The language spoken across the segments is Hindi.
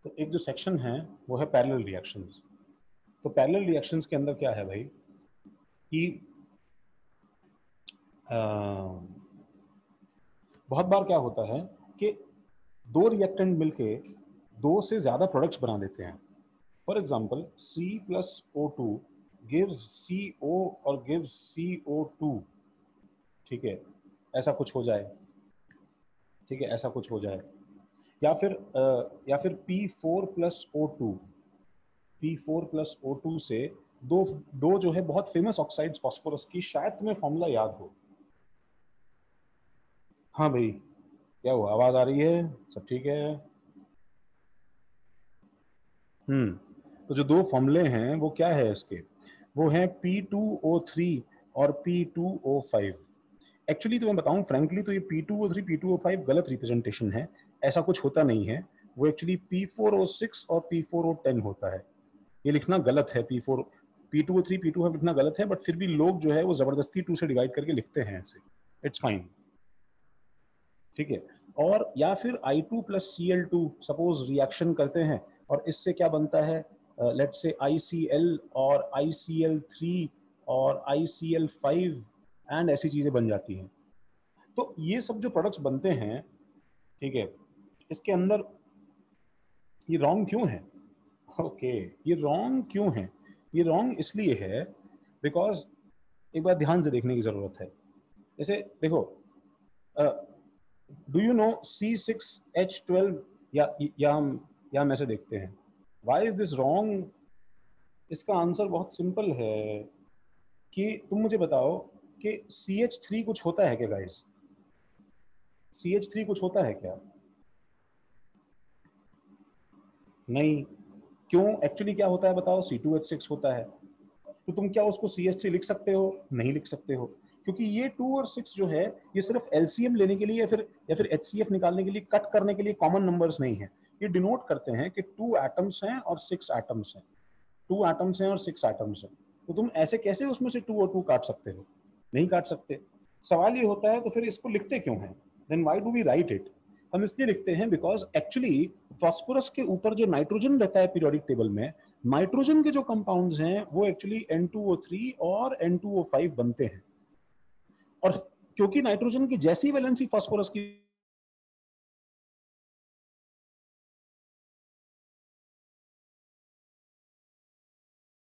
तो एक जो सेक्शन है वो है पैरेलल रिएक्शंस। तो पैरेलल रिएक्शंस के अंदर क्या है भाई कि बहुत बार क्या होता है कि दो रिएक्टेंट मिलके दो से ज्यादा प्रोडक्ट्स बना देते हैं। For example C+O2 gives CO और गिव्स CO2, ठीक है, ऐसा कुछ हो जाए, ठीक है, ऐसा कुछ हो जाए। या फिर P4+O2 से दो दो जो है बहुत फेमस ऑक्साइड्स फास्फोरस की, शायद तुम्हें फॉर्मूला याद हो। हाँ भाई, क्या हुआ, आवाज आ रही है, सब ठीक है? तो जो दो फॉर्मूले हैं वो क्या है इसके, वो हैं P2O3 और P2O5। एक्चुअली तो मैं बताऊं फ्रैंकली, तो ये P2O3 P2O5 गलत रिप्रेजेंटेशन है, ऐसा कुछ होता नहीं है। वो एक्चुअली P4O6 और P4O10 होता है। ये लिखना गलत है, P2O3 P2O5 लिखना गलत है, बट फिर भी लोग जो है वो जबरदस्ती 2 से डिवाइड करके लिखते हैं ऐसे। इट्स फाइन, ठीक है। और या फिर I2+Cl2 सपोज रिएक्शन करते हैं और इससे क्या बनता है, लेट्स से ICl और ICl3 और ICl5 एंड ऐसी चीजें बन जाती हैं। तो ये सब जो प्रोडक्ट्स बनते हैं, ठीक है, इसके अंदर ये रॉन्ग क्यों है? ओके, ये रॉन्ग क्यों है? ये रॉन्ग इसलिए है बिकॉज एक बार ध्यान से देखने की जरूरत है। जैसे देखो, डू यू नो C6H12, या हम ऐसे देखते हैं, वाई इज दिस रॉन्ग? इसका आंसर बहुत सिंपल है कि तुम मुझे बताओ कि CH3 कुछ होता है क्या गाइस? CH3 कुछ होता है क्या? नहीं। क्यों? एक्चुअली क्या होता है बताओ? C2H6 होता है। तो तुम क्या उसको CH3 लिख सकते हो? नहीं लिख सकते हो, क्योंकि ये 2 और 6 जो है ये सिर्फ LCM लेने के लिए या फिर HCF निकालने के लिए, कट करने के लिए कॉमन नंबर्स नहीं है। ये डिनोट करते हैं कि 2 एटम्स हैं और 6 एटम्स हैं, 2 एटम्स हैं और 6 एटम्स हैं। तो तुम ऐसे कैसे उसमें से 2 और 2 काट सकते हो? नहीं काट सकते। सवाल ये होता है तो फिर इसको लिखते क्यों हैं? Then why do we write it? हम इसलिए लिखते हैं बिकॉज एक्चुअली फास्फोरस के ऊपर जो नाइट्रोजन रहता है पीरियोडिक टेबल में, नाइट्रोजन के जो कंपाउंड्स हैं वो एक्चुअली N2O3 और N2O5 बनते हैं। और क्योंकि नाइट्रोजन की जैसी वैलेंसी फास्फोरस की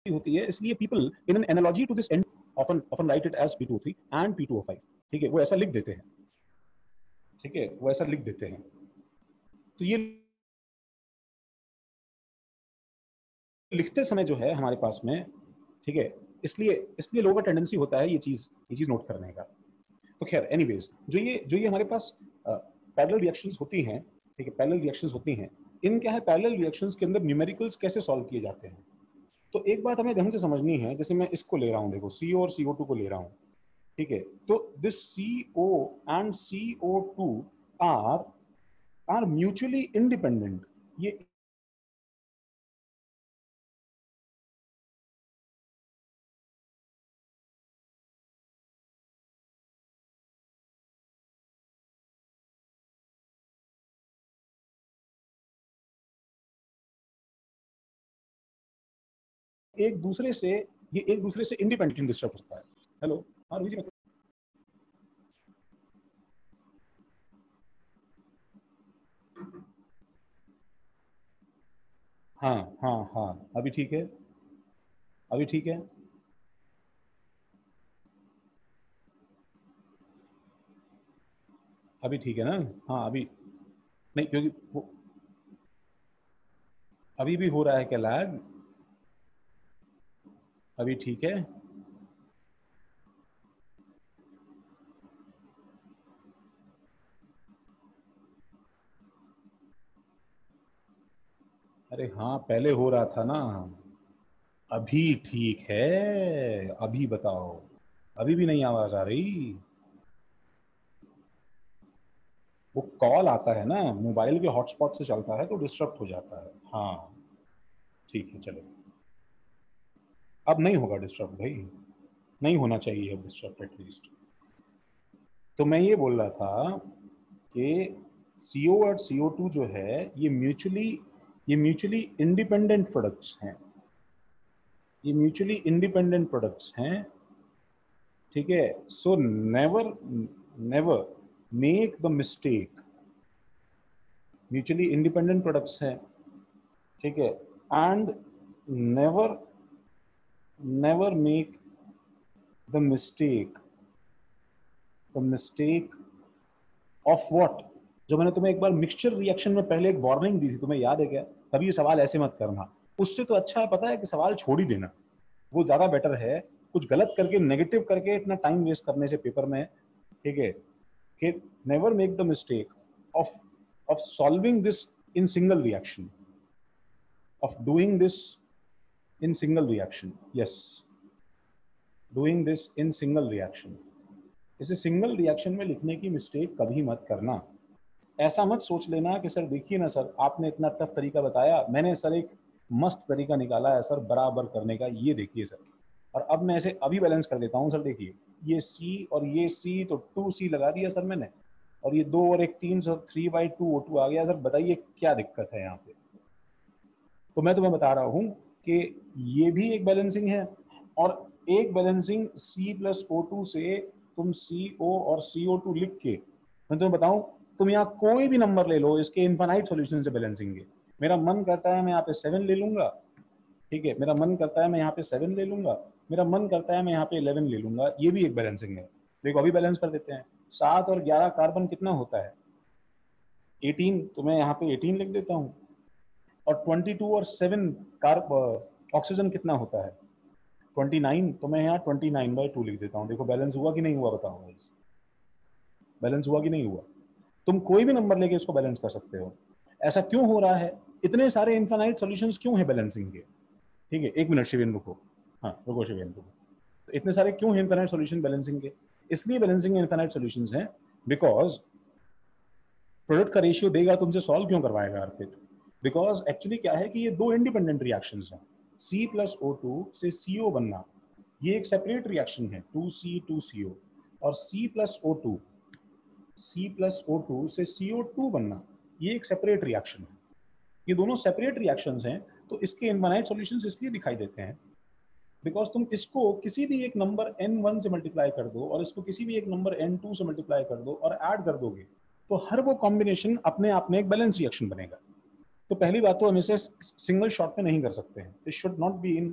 होती है, इसलिए people in an analogy to this and often write it as P2O3 and P2O5, ठीक है, वो ऐसा लिख देते हैं, ठीक है, वो ऐसा लिख देते हैं। तो ये लिखते समय जो है हमारे पास में, ठीक है, इसलिए इसलिए लोगों का टेंडेंसी होता है ये चीज नोट करने का। तो खैर एनीवेज, जो ये हमारे पास पैरेलल रिएक्शंस होती हैं, ठीक है, पैरेलल रिएक्शंस होती हैं, इन क्या है, पैरेलल रिएक्शंस के अंदर न्यूमेरिकल्स कैसे सॉल्व किए जाते हैं। तो एक बात हमें ध्यान से समझनी है, जैसे मैं इसको ले रहा हूँ, देखो CO और CO2 को ले रहा हूँ, ठीक है, तो this CO and CO2 are are mutually independent. ये एक दूसरे से ये एक दूसरे से इंडिपेंडेंट डिस्टर्ब होता है। हेलो, हाँ रोहित जी, हाँ हाँ हाँ, अभी ठीक है, अभी ठीक है, अभी ठीक है ना? हाँ अभी नहीं, क्योंकि वो अभी भी हो रहा है क्या लैग? अभी ठीक है? अरे हाँ, पहले हो रहा था ना। अभी ठीक है, अभी बताओ, अभी भी नहीं आवाज आ रही? वो कॉल आता है ना, मोबाइल के हॉटस्पॉट से चलता है तो डिस्टर्ब हो जाता है। हाँ ठीक है, चलो, अब नहीं होगा डिस्टर्ब भाई, नहीं होना चाहिए अब डिस्टर्ब एटलीस्ट। तो मैं ये बोल रहा था कि CO और CO2 जो है ये म्यूचुअली ये म्यूचुअली इंडिपेंडेंट प्रोडक्ट्स हैं, ये म्यूचुअली इंडिपेंडेंट प्रोडक्ट्स हैं, ठीक है। So never never make the mistake, mutually independent products हैं, ठीक है, and never never make the mistake, the mistake of what. जो मैंने तुम्हें एक बार मिक्सचर रिएक्शन में पहले एक वार्निंग दी थी, तुम्हें याद है क्या? कभी ये सवाल ऐसे मत करना, उससे तो अच्छा है पता है कि सवाल छोड़ ही देना, वो ज्यादा बेटर है कुछ गलत करके नेगेटिव करके इतना टाइम वेस्ट करने से पेपर में, ठीक है। कि never make the mistake of of solving this in single reaction, of doing this in single reaction, yes, doing this in single reaction. इसे सिंगल रिएक्शन में लिखने की मिस्टेक कभी मत करना। ऐसा मत सोच लेना कि सर देखिए ना सर, आपने इतना टफ तरीका बताया, मैंने सर एक मस्त तरीका निकाला है सर बराबर करने का, ये देखिए सर, और अब मैं इसे अभी बैलेंस कर देता हूँ सर, देखिए ये C और ये C, तो 2C लगा दिया सर मैंने, और ये 2 और 1 3, सर 3/2O2 आ गया सर, बताइए क्या दिक्कत है यहाँ पे? तो मैं तुम्हें बता रहा हूँ कि ये भी एक बैलेंसिंग है, और एक बैलेंसिंग C+O2 से तुम CO और CO2 लिख के, मैं तुम्हें बताऊं, तुम यहाँ कोई भी नंबर ले लो, इसके इनफाइनाइट सॉल्यूशन से बैलेंसिंग है। मेरा मन करता है मैं यहाँ पे 7 ले लूंगा, ठीक है, मेरा मन करता है मैं यहाँ पे 7 ले लूंगा, मेरा मन करता है मैं यहाँ पे 11 ले लूंगा, ये भी एक बैलेंसिंग है। देखो अभी बैलेंस कर देते हैं, 7 और 11 कार्बन कितना होता है? 18, तो मैं यहाँ पे 18 लिख देता हूँ, और 22 और 7 कार्ब ऑक्सीजन कितना होता है? 29, तो मैं यहाँ 29/2 लिख देता हूँ। देखो बैलेंस हुआ कि नहीं हुआ, बताओ भाई, बैलेंस हुआ कि नहीं हुआ? तुम कोई भी नंबर लेके इसको बैलेंस कर सकते हो। ऐसा क्यों हो रहा है? इतने सारे इनफाइनाइट सॉल्यूशंस क्यों है बैलेंसिंग के? ठीक है, एक मिनट शिवेन रुको, हाँ रुको शिवेन रुको, तो इतने सारे क्यों है इनफाइनाइट सॉल्यूशन बैलेंसिंग के? इसलिए बैलेंसिंग इनफाइनाइट सॉल्यूशंस हैं बिकॉज प्रोडक्ट का रेशियो देगा, तुमसे सॉल्व क्यों करवाएगा अर्पित? बिकॉज एक्चुअली क्या है कि ये दो इंडिपेंडेंट रिएक्शंस हैं, C+O2 से CO बनना, ये एक सेपरेट रिएक्शन है 2C2CO, और C+O2 से CO2 बनना, ये एक सेपरेट रिएक्शन है। ये दोनों सेपरेट रिएक्शंस हैं, तो इसके इनफाइनाइट सॉल्यूशंस इसलिए दिखाई देते हैं बिकॉज तुम इसको किसी भी एक नंबर n1 से मल्टीप्लाई कर दो और इसको किसी भी एक नंबर n2 से मल्टीप्लाई कर दो और ऐड कर दोगे, तो हर वो कॉम्बिनेशन अपने आप में एक बैलेंस रिएक्शन बनेगा। तो पहली बात तो हम इसे सिंगल शॉट में नहीं कर सकते हैं, this should not be in,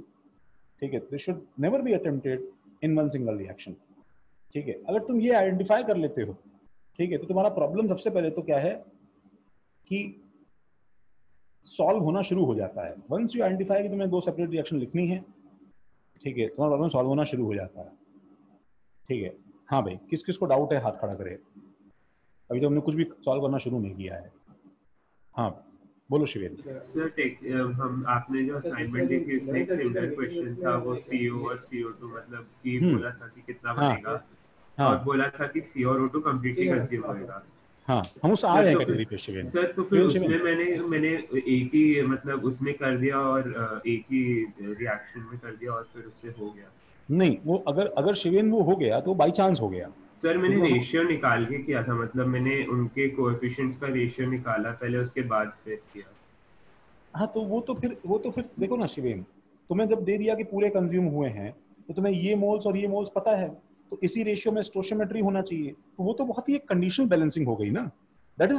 ठीक है, this should never be attempted in one single reaction, ठीक है। अगर तुम ये आइडेंटिफाई कर लेते हो, ठीक है, तो तुम्हारा प्रॉब्लम सबसे पहले तो क्या है कि सॉल्व होना शुरू हो जाता है। वंस यू आइडेंटिफाई कि तुम्हें दो सेपरेट रिएक्शन लिखनी है, ठीक है, तुम्हारा प्रॉब्लम सॉल्व होना शुरू हो जाता है, ठीक है। हाँ भाई, किस किस को डाउट है हाथ खड़ा करे, अभी तो हमने कुछ भी सॉल्व करना शुरू नहीं किया है। हाँ बोलो शिवेन। सर हम आपने जो असाइनमेंट दी थी उसमें एक सिमिलर क्वेश्चन था, वो CO और CO2 मतलब कि बोला था कि कितना हाँ बनेगा, हाँ और बोला था कि CO और O2 कम्प्लीटली कंज्यूम होएगा। हाँ, हम उससे आ सर रहे हैं तो कैटेगरी फिर पे शिवेन। सर तो फिर शिवेन उसमें शिवेन मैंने एक ही मतलब उसमें कर दिया और एक ही रिएक्शन में कर दिया और फिर उससे हो गया। नहीं, वो अगर अगर शिवेन वो हो गया तो बाई चांस हो गया, सर मैंने लेकिन उसको, रेशियो निकाल के किया था, मतलब मैंने उनके कोएफिशिएंट्स का रेशियो निकाला पहले, उसके बाद फिर किया। हाँ तो वो तो फिर देखो ना शिवेन, तुम्हें जब दे दिया कि पूरे कंज्यूम हुए हैं, तो तुम्हें ये मोल्स और ये मोल्स पता है, तो इसी रेशियो में स्टोशियोमेट्री होना चाहिए, तो वो तो बहुत ही एक कंडीशनल बैलेंसिंग हो गई ना। That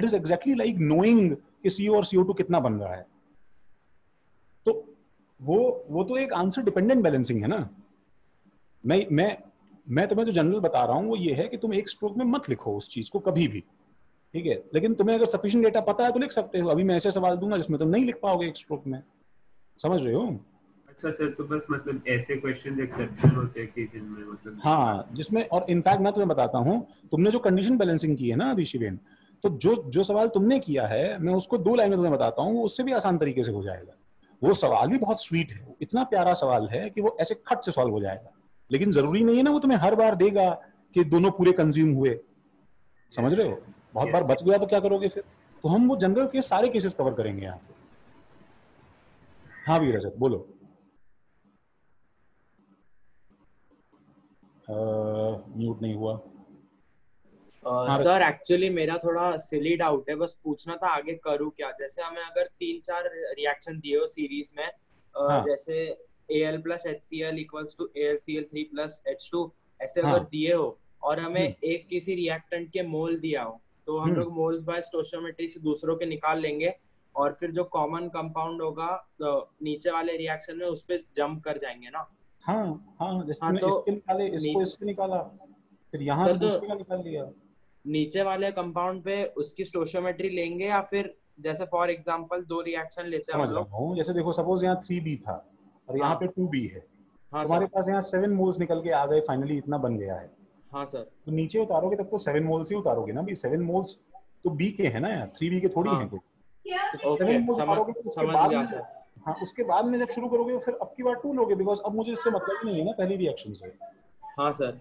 is exactly like knowing कि CO और CO2 कितना बन रहा है। तो वो तो एक आंसर डिपेंडेंट बैलेंसिंग है ना। मैं मैं मैं तुम्हें जो जनरल बता रहा हूँ वो ये है कि तुम एक स्ट्रोक में मत लिखो उस चीज को कभी भी, ठीक है, लेकिन तुम्हें अगर सफिशिएंट डेटा पता है तो लिख सकते हो। अभी मैं ऐसे सवाल दूंगा जिसमें तुम नहीं लिख पाओगे एक स्ट्रोक में, समझ रहे हो? अच्छा सर, तो बस मतलब ऐसे क्वेश्चन एक्सेप्शन होते हैं कि जिनमें मतलब नहीं हाँ, आते। जिसमें, और इनफैक्ट मैं तुम्हें बताता हूँ, तुमने जो कंडीशन बैलेंसिंग की है ना अभी शिवेन, तो जो जो सवाल तुमने किया है मैं उसको 2 लाइन में तुम्हें बताता हूँ, वो उससे भी आसान तरीके से हो जाएगा। वो सवाल भी बहुत स्वीट है, इतना प्यारा सवाल है कि वो ऐसे खट से सॉल्व हो जाएगा, लेकिन जरूरी नहीं है ना वो तुम्हें हर बार देगा कि दोनों पूरे कंज्यूम हुए, समझ यस रहे हो? बहुत बार यस। बच गया तो क्या करोगे फिर? तो हम वो जनरल के सारे केसेस कवर करेंगे यहाँ पे। हाँ भी रजत बोलो। म्यूट नहीं हुआ। हाँ सर एक्चुअली मेरा थोड़ा सिली डाउट है, बस पूछना था आगे करूँ क्या। जैसे हमें अगर 3-4 रिएक्शन दिए हो सीरीज में, हाँ जैसे Al plus HCl equals to AlCl3 plus H2 ऐसे हाँ। अगर दिए हो, और हमें हम्म एक किसी रिएक्टेंट के मोल दिया हो, तो हम हम्म। लोग मोल्स बाय स्टोइचियोमेट्री से दूसरों के निकाल लेंगे, और फिर जो कॉमन कंपाउंड होगा नीचे वाले रिएक्शन में उस पर जंप कर जाएंगे ना। हाँ हाँ, जैसे हाँ तुमने तो इसके निकाले, इसको नी, इससे निकाला, फिर यहाँ सर से तो दूसरे का निकाल लिया। नीचे वाले कंपाउंड पे उसकी स्टोइचियोमेट्री लेंगे, या फिर जैसे फॉर एग्जांपल 2 रिएक्शन लेते हैं समझ हम रहा लोग। हूँ, जैसे देखो सपोज यहाँ 3B था और यहाँ हाँ पे 2B है, हाँ तुम्हारे सर। पास यहाँ 7 मोल्स निकल के आ गए, फाइनली इतना बन गया है। हाँ सर। तो नीचे उतारोगे तब तो 7 मोल्स ही उतारोगे ना भाई, 7 मोल्स तो B के है ना यार, 3B के थोड़ी हाँ हैं कोई। तो 7 ओके, मोल्स समझ उतारोगे तो उसके समझ बाद गया में, सर। हाँ उसके बाद में जब शुरू करोगे तो फिर अब की बार 2 लोगे, बिकॉज अब मुझे इससे मतलब ही नहीं है ना पहली रिएक्शन से। हाँ सर,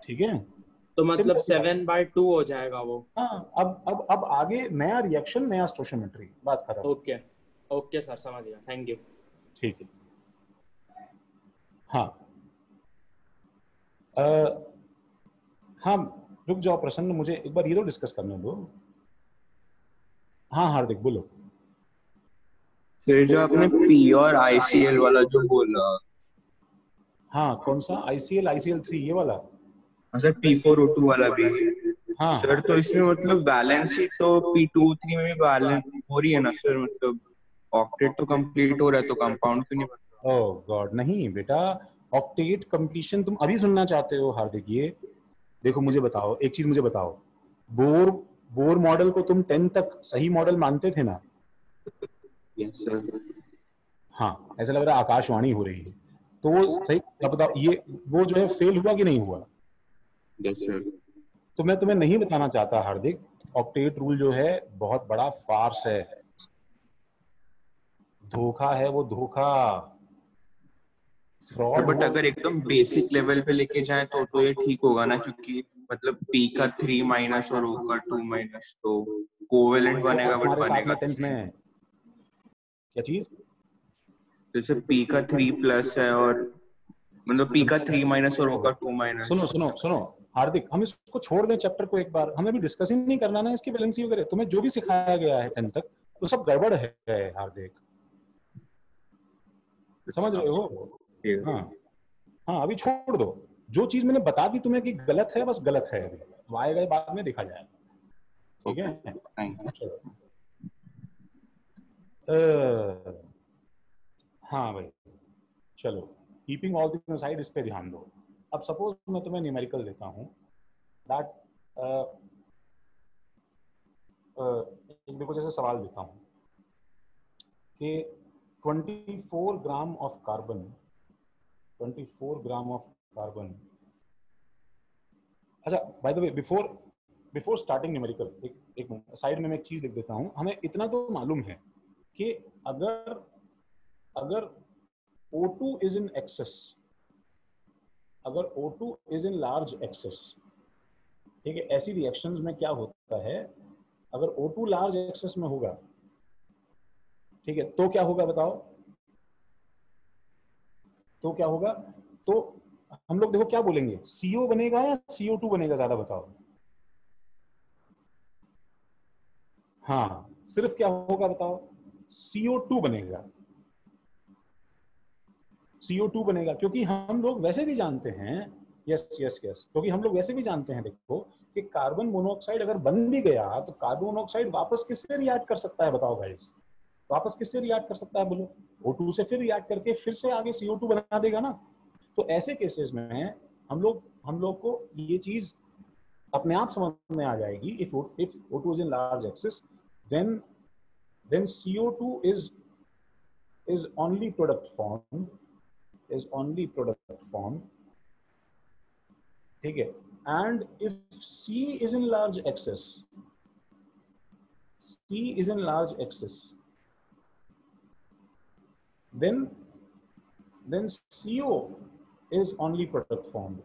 ठीक है, तो मतलब सिंपल सी बात। 7/2 हो जाएगा वो। हाँ, अब आगे नया रिएक्शन, नया स्टोइचियोमेट्री, बात खत्म। ओके ओके सर, समझ गया, थैंक यू। ठीक है। हाँ अ, हाँ, रुक जाओ प्रसन्न, मुझे एक बार ये तो डिस्कस करने दो। हाँ हार्दिक बोलो। फिर जो आपने पी और आईसीएल वाला जो बोला, हाँ कौन सा ICl3 ये वाला? सर P4O2 वाला भी, हाँ सर तो इसमें मतलब बैलेंस ही तो P2O3 में भी बैलेंस हो रही है ना सर, मतलब ऑक्टेट तो कंप्लीट हो रहा है, तो कंपाउंड क्यों नहीं बन ओह गॉड, नहीं बेटा, ऑक्टेट कंप्लीशन तुम अभी सुनना चाहते हो हार्दिक? ये देखो मुझे बताओ, एक चीज मुझे बताओ, बोर बोर मॉडल को तुम 10 तक सही मॉडल मानते थे ना? रहा? Yes sir. हाँ, ऐसा लग रहा है आकाशवाणी हो रही है। तो वो सही, अब बताओ ये वो जो है फेल हुआ कि नहीं हुआ? Yes sir. तो मैं तुम्हें नहीं बताना चाहता हार्दिक, ऑक्टेट रूल जो है बहुत बड़ा फार्स है, धोखा है वो, धोखा, फ्रॉड बट वो। अगर एकदम बेसिक लेवल पे लेके जाए तो ये ठीक होगा ना, क्योंकि मतलब P का 3 माइनस और O का 2 माइनस तो कोवेलेंट बनेगा, बट तुम्हारे साथ बनेगा में तो 10th सही। में क्या चीज? जैसे P का 3 प्लस है, और मतलब P का 3 माइनस और O का 2 सुनो माइनस। सुनो सुनो हार्दिक, हम इसको छोड़ दें चैप्टर को एक बार, हमें भी डिस्कस ही नहीं करना ना इसकी वैलेंसी वगैरह। तुम्हें जो भी सिखाया गया है 10 तक तो सब गड़बड़ है हार्दिक, समझ रहे हो? हाँ हाँ, अभी छोड़ दो, जो चीज मैंने बता दी तुम्हें कि गलत है, बस गलत है, अभी तो आएगा बाद में देखा जाएगा। ठीक ओके, है, थैंक यू। चलो। हाँ भाई, चलो, कीपिंग ऑल थिंग्स असाइड, इस पे ध्यान दो। अब सपोज मैं तुम्हें न्यूमेरिकल देता हूँ दैट, एक देखो जैसे सवाल देता हूँ कि 24 gram of carbon, 24 gram of carbon. अच्छा by the way, before starting numerical, एक साइड में मैं एक चीज लिख देता हूँ। हमें इतना तो मालूम है कि अगर अगर O2 इज इन एक्सेस, अगर O2 is in large access, ठीक है, ऐसी रिएक्शंस में क्या होता है, अगर O2 लार्ज एक्सेस में होगा, ठीक है, तो क्या होगा बताओ? तो क्या होगा? तो हम लोग देखो क्या बोलेंगे, CO बनेगा या CO2 बनेगा, ज्यादा बताओ। हाँ, सिर्फ क्या होगा बताओ? CO2 बनेगा, CO2 बनेगा, क्योंकि हम लोग वैसे भी जानते हैं, यस यस यस, क्योंकि हम लोग वैसे भी जानते हैं, देखो कि कार्बन मोनोऑक्साइड अगर बन भी गया तो कार्बन मोनोऑक्साइड वापस किससे रिएक्ट कर सकता है बताओ गाइस? वापस किससे रिएक्ट कर सकता है बोलो? O2 से फिर रिएक्ट करके फिर से आगे CO2 बना देगा ना। तो ऐसे केसेस में हम लोग को ये चीज अपने आप समझ में आ जाएगी, if O2 is in large excess, then CO2 is only product form, ठीक है। and if C is in large excess, then CO is only product formed,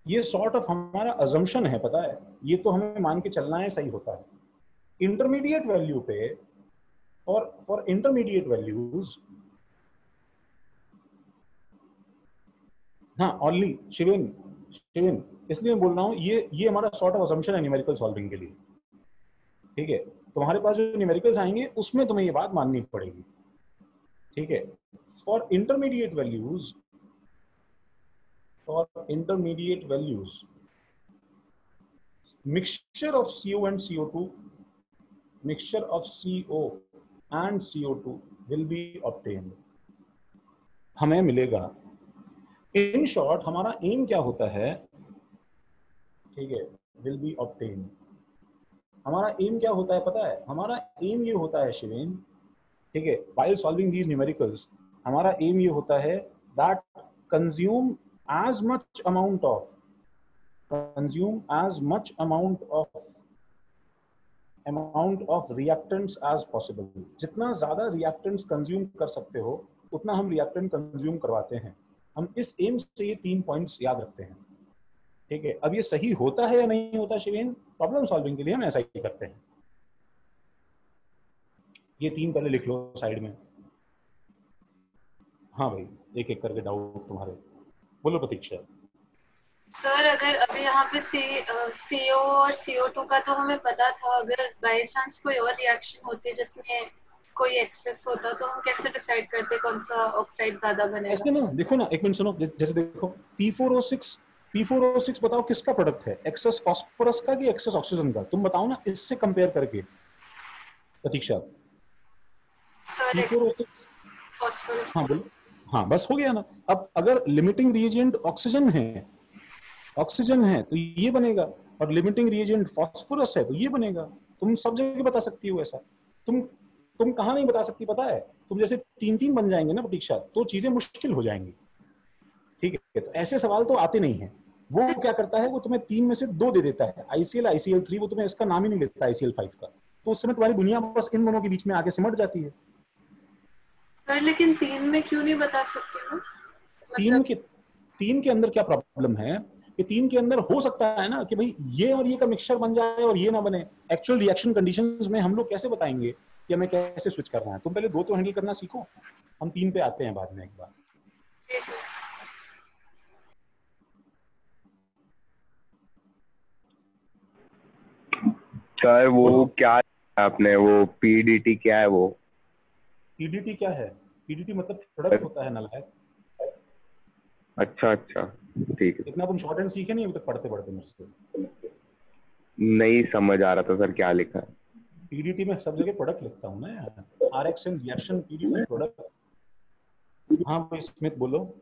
ये सॉर्ट ऑफ हमारा अजम्पशन है, पता है, ये तो हमें मान के चलना है, सही होता है। इंटरमीडिएट वैल्यू पे, फॉर इंटरमीडिएट वैल्यूज हाँ ओनली शिवेन इसलिए मैं बोल रहा हूँ ये हमारा सॉर्ट ऑफ असम्पशन है न्यूमेरिकल सॉल्विंग के लिए, ठीक है। तुम्हारे पास जो न्यूमेरिकल्स आएंगे उसमें तुम्हें ये बात माननी पड़ेगी, ठीक है। For intermediate values mixture of CO and CO2 will be obtained, हमें मिलेगा। इन शॉर्ट हमारा एम क्या होता है, ठीक है, will be obtained। हमारा एम क्या होता है पता है, हमारा एम ये होता है शिवेन, ठीक है, while solving these numericals हमारा एम ये होता है that consume as much amount of reactants as possible। जितना ज्यादा reactants कंज्यूम कर सकते हो उतना हम reactant कंज्यूम करवाते हैं। हम इस एम से ये 3 पॉइंट्स याद रखते हैं, ठीक है। अब ये सही होता है या नहीं होता शिवेन, प्रॉब्लम सॉल्विंग के लिए हम ऐसा ही करते हैं। ये 3 पहले लिख लो साइड में। हाँ भाई, एक एक करके डाउट तुम्हारे, बोलो प्रतीक्षा। सर अगर अभी यहाँ पे CO और CO2 का तो हमें पता था, अगर बाय चांस कोई और रिएक्शन होती जिसमें कोई एक्सेस होता तो हम कैसे डिसाइड करते कौन सा ऑक्साइड ज्यादा बनेगा? ऐसे ना देखो ना, एक मिनट सुनो, जैसे देखो P4O6 बताओ किसका प्रोडक्ट है, एक्सेस फास्फोरस का कि एक्सेस ऑक्सीजन का, तुम बताओ ना इससे कंपेयर करके प्रतीक्षा। Sir P4O6 phosphorus. हाँ बोलो, हाँ बस हो गया ना। अब अगर लिमिटिंग रिएजेंट ऑक्सीजन है तो ये बनेगा, और लिमिटिंग रिएजेंट फास्फोरस है तो ये बनेगा। तुम सब जगह बता सकती हो ऐसा, तुम कहाँ नहीं बता सकती पता है, तुम जैसे 3 बन जाएंगे ना प्रतीक्षा तो चीजें मुश्किल हो जाएंगी, ठीक है। तो ऐसे सवाल तो आते नहीं है। वो क्या करता है, वो तुम्हें 3 में से 2 दे देता है, ICL3, वो तुम्हें इसका नाम ही नहीं लेता ICL5 का, तो उस समय तुम्हारी दुनिया बस इन दोनों के बीच में आके सिमट जाती है। सर लेकिन 3 में क्यों नहीं बता सकती हूँ? 3 के अंदर क्या प्रॉब्लम है कि 3 के अंदर हो सकता है ना कि भाई ये और ये का मिक्सचर बन जाए और ये ना बने। एक्चुअल रिएक्शन कंडीशंस में हम लोग कैसे बताएंगे कि हमें कैसे स्विच करना है? तुम पहले 2 तो हैंडल करना सीखो, हम 3 पे आते हैं बाद में एक बार। सर वो क्या है आपने, वो PDT क्या है? वो PDT क्या है? PDT मतलब प्रोडक्ट होता है नलायक। अच्छा ठीक है। इतना तुम शॉर्ट हैंड सीखे नहीं अभी तक पढ़ते मेरे से? नहीं समझ आ रहा था सर क्या लिखा है। PDT में सब जगह प्रोडक्ट लिखता हूँ ना यार, RXN रिएक्शन PDT प्रोडक्ट। हाँ भाई स्मिथ बोलो।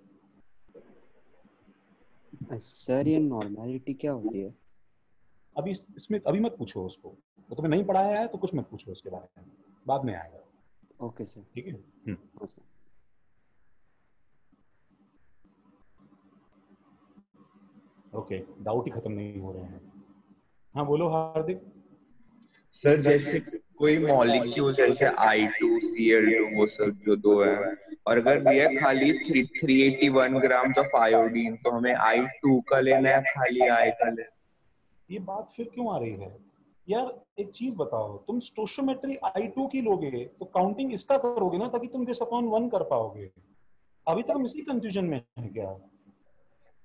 सर ये नॉर्मेलिटी क्या होती है? अभी स्मिथ अभी मत पूछो उसको, वो तुम्हें नहीं पढ़ाया है तो कुछ मत पूछो उसके बारे में, बाद में आएगा। ओके सर, ठीक है। हाँ सर। ओके, डाउट ही खत्म नहीं हो रहे हैं। हाँ बोलो हार्दिक। सर जैसे कोई मॉलिक्यूल जैसे I2Cl2 वो सब जो 2 है, और अगर दिया खाली 381 ग्राम ऑफ आयोडीन तो हमें I2 का लेना है खाली I का लेना है। ये बात फिर क्यों आ रही है यार? एक चीज बताओ, तुम स्टोइचियोमेट्री I2 की लोगे तो काउंटिंग इसका करोगे ना, ताकि तुम दिस अपॉन 1 कर पाओगे। अभी तक हम इसी कंफ्यूजन में है क्या?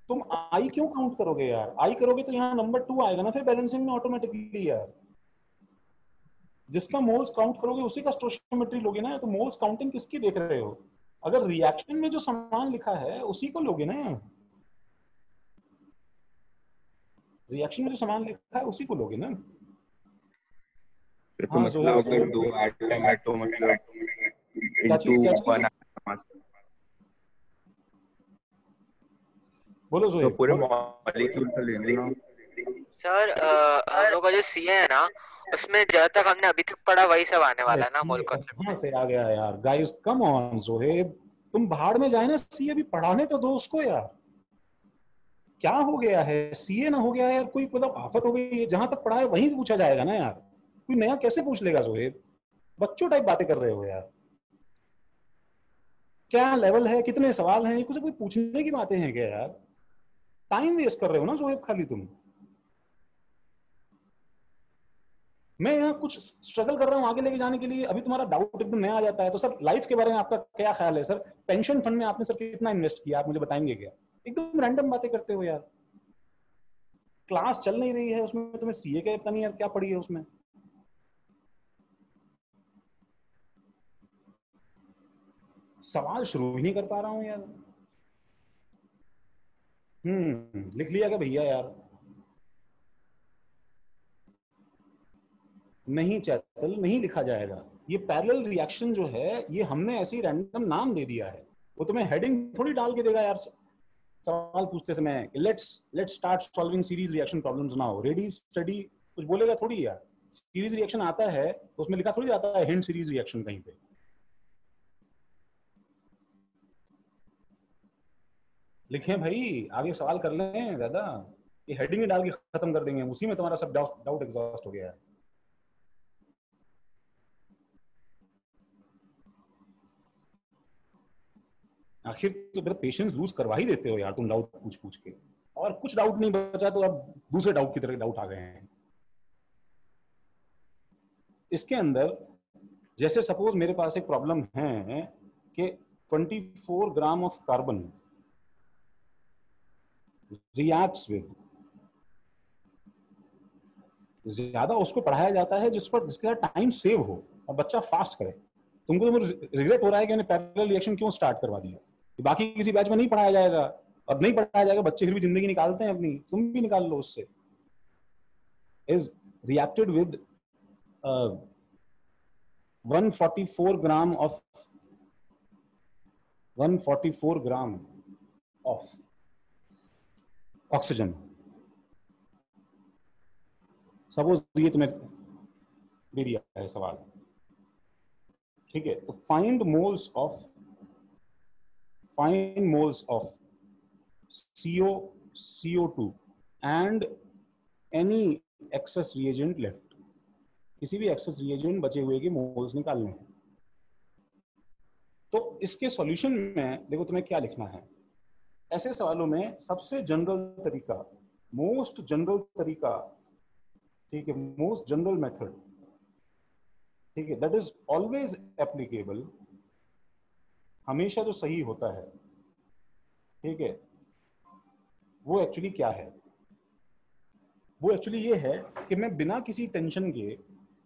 तुम I क्यों काउंट करोगे यार? I करोगे तो यहाँ नंबर 2 आएगा ना फिर बैलेंसिंग में ऑटोमेटिकली यार। जिसका मोल्स काउंट करोगे उसी का स्टोइचियोमेट्री लोगे ना, तो मोल्स काउंटिंग किसकी देख रहे हो? अगर रिएक्शन में जो सामान लिखा है उसी को लोगे ना, रिएक्शन में जो सामान लिखा है उसी को लोगे ना। तो मतलब अगर 2 एटम है तो मतलब क्या चीज? बोलो तो पूरे मॉलिक्यूल का लेना। सर हम लोग का जो सी है ना, उसमें जहाँ तक हमने अभी तक पढ़ा वही सब आने वाला है ना मोल कॉन्सेप्ट। कहाँ से आ गया यार? गाइस कम ऑन जोहेब, तुम भाड़ में जाए ना, सी अभी पढ़ाने तो दो उसको यार। क्या हो गया है? सीए ना हो गया यार, कोई मतलब आफत हो गई है? जहां तक पढ़ा है वहीं पूछा जाएगा ना यार, कोई नया कैसे पूछ लेगा जोहेब? बच्चों टाइप बातें कर रहे हो यार। क्या लेवल है, कितने सवाल हैं, कुछ कोई पूछने की बातें हैं क्या यार? टाइम वेस्ट कर रहे हो ना जोहेब खाली तुम। मैं यहाँ कुछ स्ट्रगल कर रहा हूँ आगे लेके जाने के लिए, अभी तुम्हारा डाउट एकदम नया आ जाता है। तो सर लाइफ के बारे में आपका क्या ख्याल है सर? पेंशन फंड में आपने सर कितना इन्वेस्ट किया, आप मुझे बताएंगे क्या? एकदम रैंडम बातें करते हो यार। क्लास चल नहीं रही है उसमें तुम्हें सीए का पता नहीं यार क्या पढ़ी है उसमें। सवाल शुरू ही नहीं कर पा रहा हूं यार। लिख लिया क्या भैया यार? नहीं चैतल, नहीं लिखा जाएगा। ये पैरेलल रिएक्शन जो है ये हमने ऐसे ही रैंडम नाम दे दिया है। वो तुम्हें हेडिंग थोड़ी डाल के देगा यार सवाल पूछते समय, let's start solving series reaction problems now, ready steady, कुछ बोलेगा थोड़ी यार। सीरीज रिएक्शन आता है तो उसमें लिखा थोड़ी आता है हिंट सीरीज रिएक्शन कहीं पे। लिखें भाई, आगे सवाल कर लें दादा। ये हेडिंग ही डाल के खत्म कर देंगे, उसी में तुम्हारा सब डाउट एग्जॉस्ट हो गया है। आखिर तो मेरा पेशेंस लूज करवा ही देते हो यार तुम डाउट पूछ के, और कुछ डाउट नहीं बचा तो अब दूसरे डाउट की तरह डाउट आ गए हैं। इसके अंदर जैसे सपोज मेरे पास एक प्रॉब्लम है कि 24 gram of carbon reacts with, ज्यादा उसको पढ़ाया जाता है जिसका टाइम सेव हो और बच्चा फास्ट करे। तुमको तो रिग्रेट हो रहा है कि मैंने पैरेलल रिएक्शन क्यों स्टार्ट करवा दिया। बाकी किसी बैच में नहीं पढ़ाया जाएगा, अब नहीं पढ़ाया जाएगा, बच्चे फिर भी जिंदगी निकालते हैं अपनी, तुम भी निकाल लो उससे। Is reacted with 144 gram of oxygen. Suppose ये तुम्हें दे दिया है सवाल, ठीक है? तो find moles of CO, CO2 and any excess reagent left। किसी भी एक्सेस रिएजेंट बचे हुए के मोल्स निकालने हैं। तो इसके सॉल्यूशन में देखो तुम्हें क्या लिखना है। ऐसे सवालों में सबसे जनरल तरीका, मोस्ट जनरल तरीका, ठीक है, मोस्ट जनरल मेथड, ठीक है, दैट इज ऑलवेज एप्लीकेबल, हमेशा जो सही होता है, ठीक है, वो एक्चुअली क्या है? वो एक्चुअली ये है कि मैं बिना किसी टेंशन के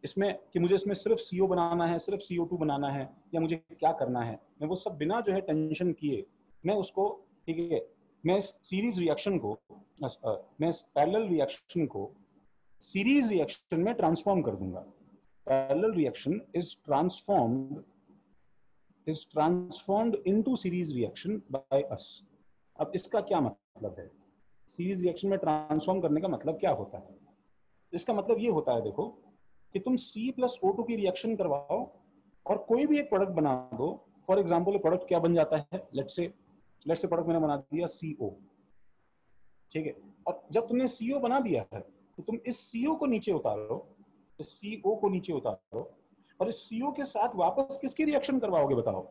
इसमें कि मुझे इसमें सिर्फ CO बनाना है, सिर्फ CO2 बनाना है, या मुझे क्या करना है, मैं वो सब बिना जो है टेंशन किए मैं उसको, ठीक है, मैं इस सीरीज रिएक्शन को, मैं इस पैरेलल रिएक्शन को सीरीज रिएक्शन में ट्रांसफॉर्म कर दूंगा। Parallel reaction is transformed into series reaction by us. अब इसका क्या मतलब है? सीरीज रिएक्शन में ट्रांसफॉर्म करने का मतलब क्या होता है? इसका मतलब ये होता है, देखो, कि तुम C+O2 की रिएक्शन करवाओ और कोई भी एक प्रोडक्ट बना दो। फॉर एग्जांपल प्रोडक्ट क्या बन जाता है, लेट्स से प्रोडक्ट मैंने बना दिया CO, ठीक है, और जब तुमने CO बना दिया है तो तुम इस CO को नीचे उतारो, इस CO को नीचे उतारो, और इस CO के साथ वापस किसकी रिएक्शन करवाओगे बताओ?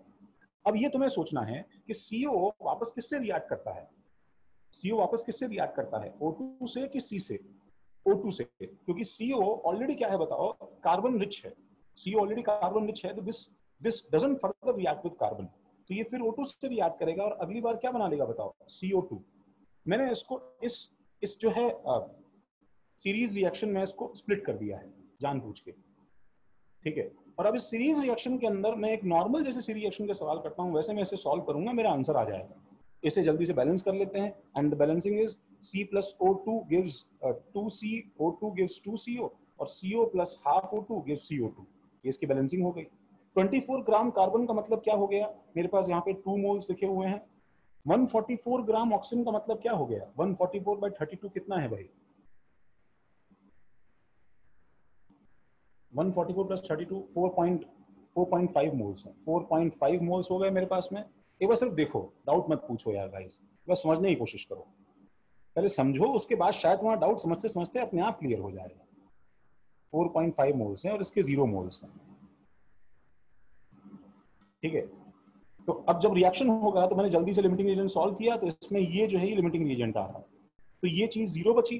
अब ये तुम्हें सोचना है कि CO वापस किससे रिएक्ट करता है? CO वापस किससे रिएक्ट करता है, O2 से कि C से? O2 से, क्योंकि CO ऑलरेडी क्या है बताओ? कार्बन रिच है। CO ऑलरेडी कार्बन रिच है, तो this doesn't further react with carbon, तो ये फिर O2 से रिएक्ट करेगा और अगली बार क्या बना देगा बताओ? CO2। मैंने इसको इस जो है सीरीज रिएक्शन में इसको स्प्लिट कर दिया है जानबूझ के, ठीक है। और अब इस सीरीज रिएक्शन के अंदर मैं एक नॉर्मल जैसे सीरीज रिएक्शन के सवाल करता हूं वैसे मैं इसे सॉल्व करूंगा, मेरा आंसर आ जाएगा। इसे जल्दी से बैलेंस कर लेते हैं, and the balancing is C+O2 gives 2CO2 gives 2CO और CO plus half O2 gives CO2। ये इसकी बैलेंसिंग हो गई। 24 ग्राम कार्बन का मतलब क्या हो गया? मेरे पास यहाँ पे 2 मोल्स लिखे हुए हैं। 144 ग्राम ऑक्सीजन का मतलब क्या हो गया? 144/32 कितना है भाई? 144 प्लस 32 4.5 मोल्स है। 4.5 मोल्स हो गए मेरे पास में। एक बार सिर्फ देखो, डाउट मत पूछो यार गाइस, बस समझने की कोशिश करो, पहले समझो, उसके बाद शायद तुम्हारा डाउट समझते समझते अपने आप क्लियर हो जाएगा। 4.5 मोल्स हैं और इसके 0 मोल्स हैं, ठीक है। तो अब जब रिएक्शन होगा तो मैंने जल्दी से लिमिटिंग रिएजेंट सॉल्व किया, तो इसमें ये जो है ये लिमिटिंग रिएजेंट आ रहा है, तो ये चीज 0 बची।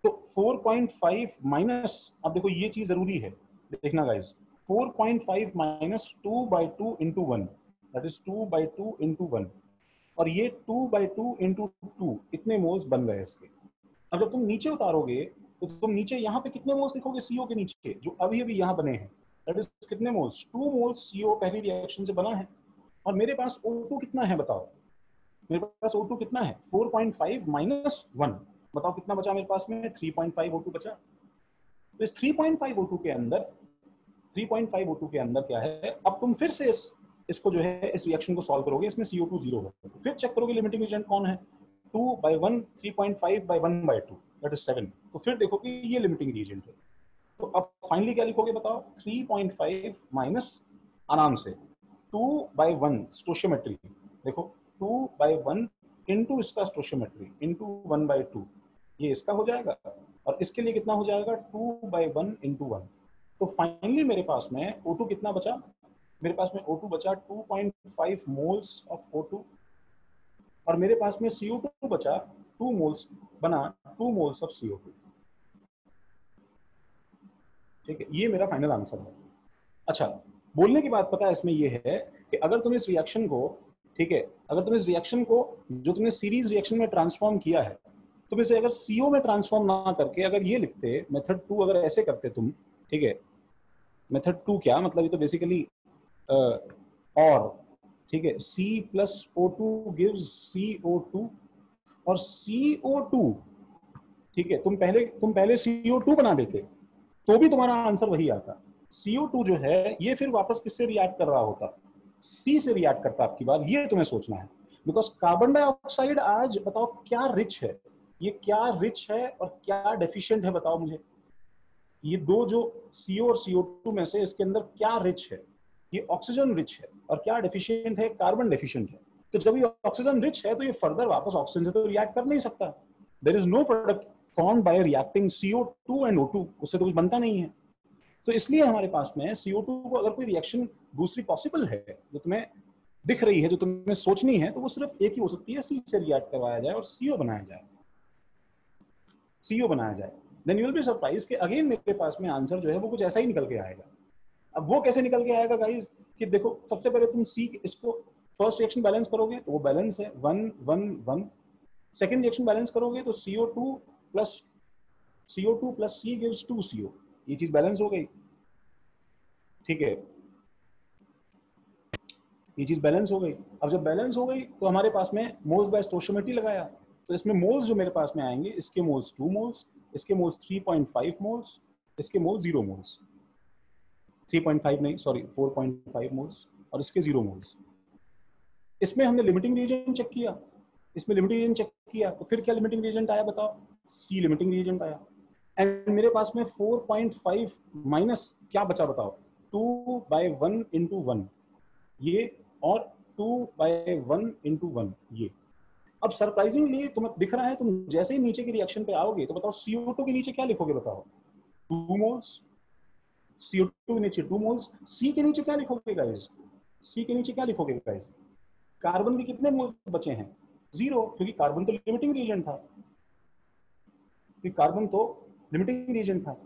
तो 4.5 माइनस, अब देखो ये चीज जरूरी है देखना guys, 4.5 minus 2/2 into 1, that is 2/2 into 1, और ये 2/2 इंटू 2 इतने मोल्स बन गए इसके। अब जब तुम नीचे उतारोगे तो तुम नीचे यहाँ पे कितने मोल्स लिखोगे CO के नीचे, जो अभी अभी यहाँ बने हैं, दैट इज कितने मोल्स, 2 मोल्स CO पहली रिएक्शन से बना है। और मेरे पास O2 कितना है बताओ, मेरे पास O2 कितना है, 4.5 माइनस 1, बताओ कितना बचा मेरे पास में, 3.5 O2 बचा। तो इस 3.5 O2 के अंदर 3.5 O2 के अंदर क्या है, अब तुम फिर से इसको जो है इस रिएक्शन को सॉल्व करोगे, इसमें CO2 0 है, तो फिर चेक करोगे लिमिटिंग एजेंट कौन है, 2/1 3.5/1/2 दैट इज 7। तो फिर देखो कि ये लिमिटिंग रीजन है। तो अब फाइनली क्या लिखोगे बताओ, 3.5 माइनस आराम से 2/1 स्टोशियोमेट्री, देखो 2/1 इंटू इसका स्टोशियोमेट्री इंटू 1/2, ये इसका हो जाएगा, और इसके लिए कितना हो जाएगा 2/1 इंटू 1। तो फाइनली मेरे पास में O2 कितना बचा, मेरे पास में O2 बचा 2.5 मोल्स ऑफ O2, और मेरे पास में CO2 बचा 2 मोल्स, बना 2 मोल्स ऑफ CO2। ठीक है, ये मेरा फाइनल आंसर है। अच्छा, बोलने की बात पता है इसमें ये है कि अगर तुम इस रिएक्शन को, ठीक है, अगर तुम इस रिएक्शन को जो तुमने सीरीज रिएक्शन में ट्रांसफॉर्म किया है, तुम इसे अगर CO में ट्रांसफॉर्म ना करके अगर ये लिखते मेथड 2, अगर ऐसे करते तुम, ठीक है, मेथड 2 क्या मतलब, ये तो बेसिकली और, ठीक है, C plus O2 gives CO2, और CO2, ठीक है, तुम पहले CO2 बना देते तो भी तुम्हारा आंसर वही आता। CO2 जो है ये फिर वापस किससे रिएक्ट कर रहा होता, C से रिएक्ट करता आपकी बार, ये तुम्हें सोचना है। बिकॉज कार्बन डाइऑक्साइड आज बताओ क्या रिच है, ये क्या रिच है और क्या डेफिशिएंट है बताओ मुझे, ये दो जो CO और CO2 में से इसके अंदर क्या रिच है, ये ऑक्सीजन रिच है, और क्या डेफिशिएंट है, कार्बन डेफिशिएंट है। तो जब ये ऑक्सीजन रिच है तो ये फर्दर वापस ऑक्सीजन से तो रिएक्ट कर नहीं सकता, there is no product formed by reacting CO2 and O2, उससे तो कुछ बनता नहीं है। तो इसलिए हमारे पास में CO2 को अगर कोई रिएक्शन दूसरी पॉसिबल है जो तुम्हें दिख रही है, जो तुम्हें सोचनी है, तो वो सिर्फ एक ही हो सकती है, C से रिएक्ट करवाया जाए और CO बनाया जाए, CO बनाया जाए। Then you will be surprise कि अगेन मेरे पास में आंसर जो है वो कुछ ऐसा ही निकल के आएगा। अब वो कैसे निकल के आएगा गाइस, कि देखो सबसे पहले तुम C इसको फर्स्ट रिएक्शन बैलेंस करोगे तो वो बैलेंस है 1 1 1, सेकंड रिएक्शन बैलेंस करोगे तो CO2 plus C gives 2CO, ये चीज बैलेंस हो गई, ठीक है, ये चीज बैलेंस हो गई। अब जब बैलेंस हो गई तो हमारे पास में मोल्स बाय स्टोइचियोमेट्री लगाया, तो इसमें मोल्स जो मेरे पास में आएंगे, इसके मोल्स 2 मोल्स, इसके मोल्स 3.5 मोल्स, इसके मोल्स 0 मोल्स, 3.5 नहीं सॉरी 4.5 मोल्स, और इसके 0 मोल्स। इसमें हमने लिमिटिंग रिएजेंट चेक किया, इसमें लिमिटिंग रिएजेंट चेक किया, तो फिर क्या लिमिटिंग रिएजेंट आया बताओ, C लिमिटिंग रिएजेंट आया। एंड मेरे पास में 4.5 माइनस क्या बचा बताओ, 2/1 इंटू 1 ये, और 2/1 इंटू 1 ये। अब सरप्राइजिंगली तुम्हें दिख रहा है, तुम जैसे ही नीचे की रिएक्शन पे आओगे तो बताओ CO2 के नीचे क्या लिखोगे बताओ, 2 मोल्स, CO2 के नीचे 2 मोल्स, C के नीचे क्या लिखोगे गाइस, C के नीचे क्या लिखोगे गाइस, कार्बन के कितने मोल्स बचे हैं, 0, क्योंकि कार्बन तो लिमिटिंग रिएजेंट था, क्योंकि कार्बन तो लिमिटिंग रिएजेंट था।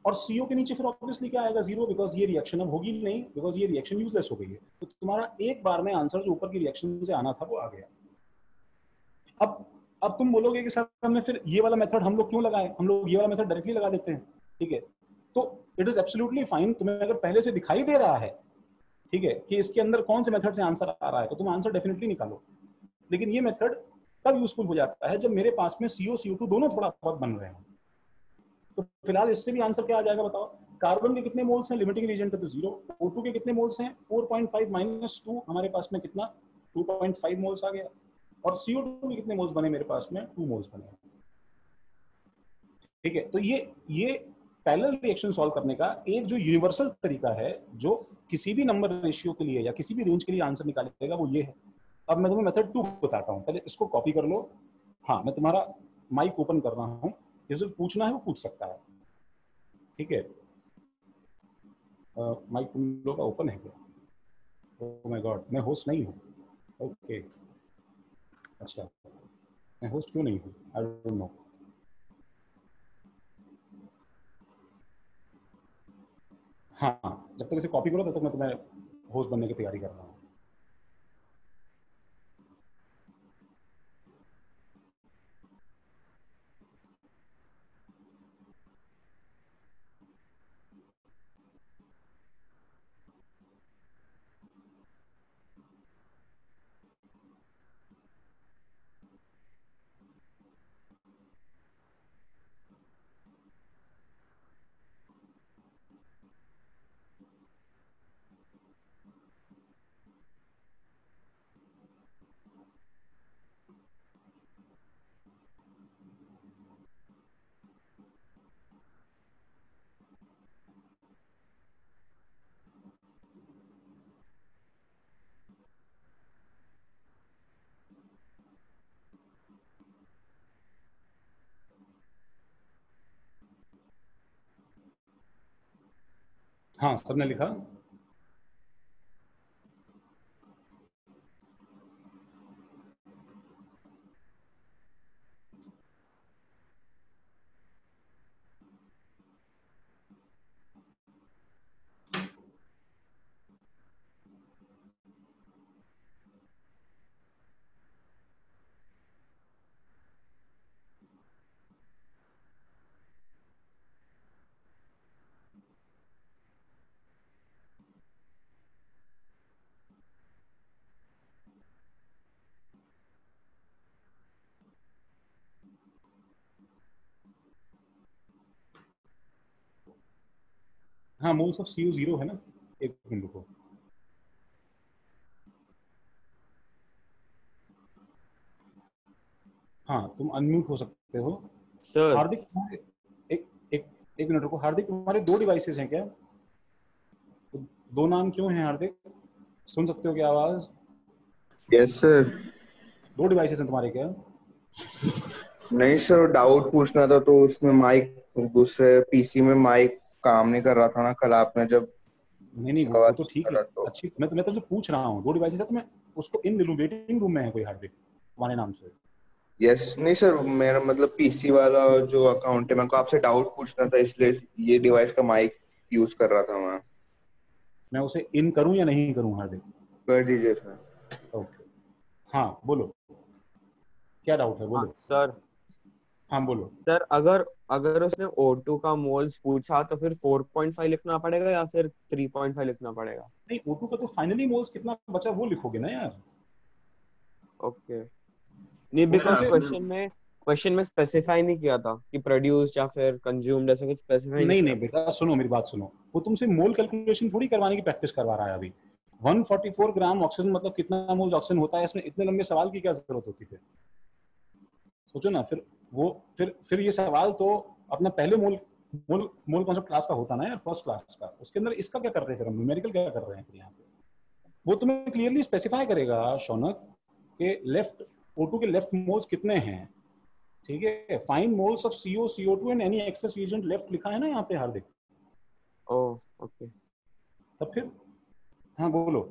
और CO के नीचे फिर ऑब्वियसली क्या आएगा, 0, बिकॉज ये रिएक्शन अब होगी नहीं, बिकॉज ये रिएक्शन यूजलेस हो गई है। तो तुम्हारा एक बार में आंसर जो ऊपर की रिएक्शन से आना था वो आ गया। अब तुम बोलोगे कि सर हमने फिर ये वाला मेथड हम लोग क्यों लगाए, हम लोग ये वाला मेथड डायरेक्टली लगा देते हैं, ठीक है, तो इट इज एब्सोल्युटली फाइन। तुम्हें अगर पहले से दिखाई दे रहा है, ठीक है, कि इसके अंदर कौन से मेथड से आंसर आ रहा है, तो तुम आंसर डेफिनेटली निकालो। लेकिन ये मेथड तब यूजफुल हो जाता है जब मेरे पास में CO CO2 दोनों थोड़ा बहुत बन रहे हैं। तो फिलहाल इससे भी आंसर क्या आ जाएगा बताओ, कार्बन के कितने मोल्स हैं, लिमिटिंग रिएजेंट है तो 0, O2 के कितने मोल्स हैं, 4.5 माइनस 2, हमारे पास में कितना 2.5 मोल्स आ गया, और CO2 के कितने मोल्स बने मेरे पास में, 2 मोल्स बने, ठीक है। तो ये पैरेलल रिएक्शन सॉल्व करने का एक जो यूनिवर्सल तरीका है, जो किसी भी नंबर रेशियो के लिए या किसी भी रेंज के लिए आंसर निकालेगा, वो ये है। अब मैं तुम्हें मेथड 2 बताता हूँ, पहले इसको कॉपी कर लो। हाँ, मैं तुम्हारा माइक ओपन कर रहा हूँ, जिसे पूछना है वो पूछ सकता है, ठीक है। माइक तुम लोग का ओपन है क्या? ओह माय गॉड, मैं होस्ट नहीं हूँ, ओके, अच्छा, मैं होस्ट क्यों नहीं हूँ, आई डोंट नो। हाँ, जब तक इसे कॉपी करो तब तक मैं तुम्हें होस्ट बनने की तैयारी कर रहा हूँ। हाँ, सबने लिखा। हाँ, मोल्स ऑफ CO 0 है ना। एक मिनट रुको। हाँ, तुम अनम्यूट हो सकते हो। सर हार्दिक, तुम्हारे एक एक एक मिनट रुको। हार्दिक, तुम्हारे 2 डिवाइसेस हैं क्या? तो 2 नाम क्यों हैं हार्दिक? सुन सकते हो क्या आवाज? Yes sir. 2 डिवाइसेस हैं तुम्हारे क्या? नहीं सर, डाउट पूछना था तो उसमें माइक, दूसरे पीसी में माइक काम नहीं कर रहा था ना कल आपने जब नहीं, सवाल वो तो ठीक है, करा तो। अच्छी। मैं तुमसे पूछ रहा हूँ, 2 डिवाइसेस है तो मैं उसको इन लूँ। वेटिंग रूम में है कोई हार्दिक तुम्हारे नाम से? यस, नहीं सर, मेरा मतलब पीसी वाला जो अकाउंट है, मेरे को आपसे डाउट पूछना था, इसलिए ये डिवाइस का माइक यूज कर रहा था मैं उसे इन करूँ या नहीं करूँ हार्दिक? कर दीजिए सर। ओके, हाँ बोलो, क्या डाउट है? हाँ बोलो। सर। हाँ बोलो। सर अगर अगर उसने O2 का मोल्स पूछा तो फिर 4.5 लिखना पड़ेगा या फिर 3.5 लिखना पड़ेगा? नहीं, O2 का तो फाइनली मोल्स कितना बचा वो लिखोगे ना यार। ओके, नहीं वो बिकॉज तुमसे क्वेश्चन में स्पेसिफाई नहीं किया था कि प्रोड्यूस या फिर कंज्यूम्ड, ऐसा कुछ स्पेसिफाई नहीं नहीं किया नहीं था। बेटा, सुनो मेरी बात सुनो। वो तुमसे मोल कैलकुलेशन थोड़ी करवाने की प्रैक्टिस करवा रहा है अभी। 144 ग्राम ऑक्सीजन मतलब कितना मोल ऑक्सीजन होता है, इसमें इतने लंबे सवाल की क्या जरूरत होती? फिर सोचो ना। फिर वो फिर ये सवाल तो अपना पहले मोल मोल मोल कॉन्सेप्ट क्लास का होता ना यार, फर्स्ट क्लास का। उसके अंदर इसका क्या कर रहे हैं फिर हम? न्यूमेरिकल क्या कर रहे हैं फिर यहाँ पे? वो तुम्हें क्लियरली स्पेसिफाई करेगा शौनक के लेफ्ट O2 के लेफ्ट मोल्स कितने हैं। ठीक है, find moles of CO CO2 and any access reagent left लिखा है ना यहाँ पे हार्दिक। Oh okay. तब फिर हाँ बोलो।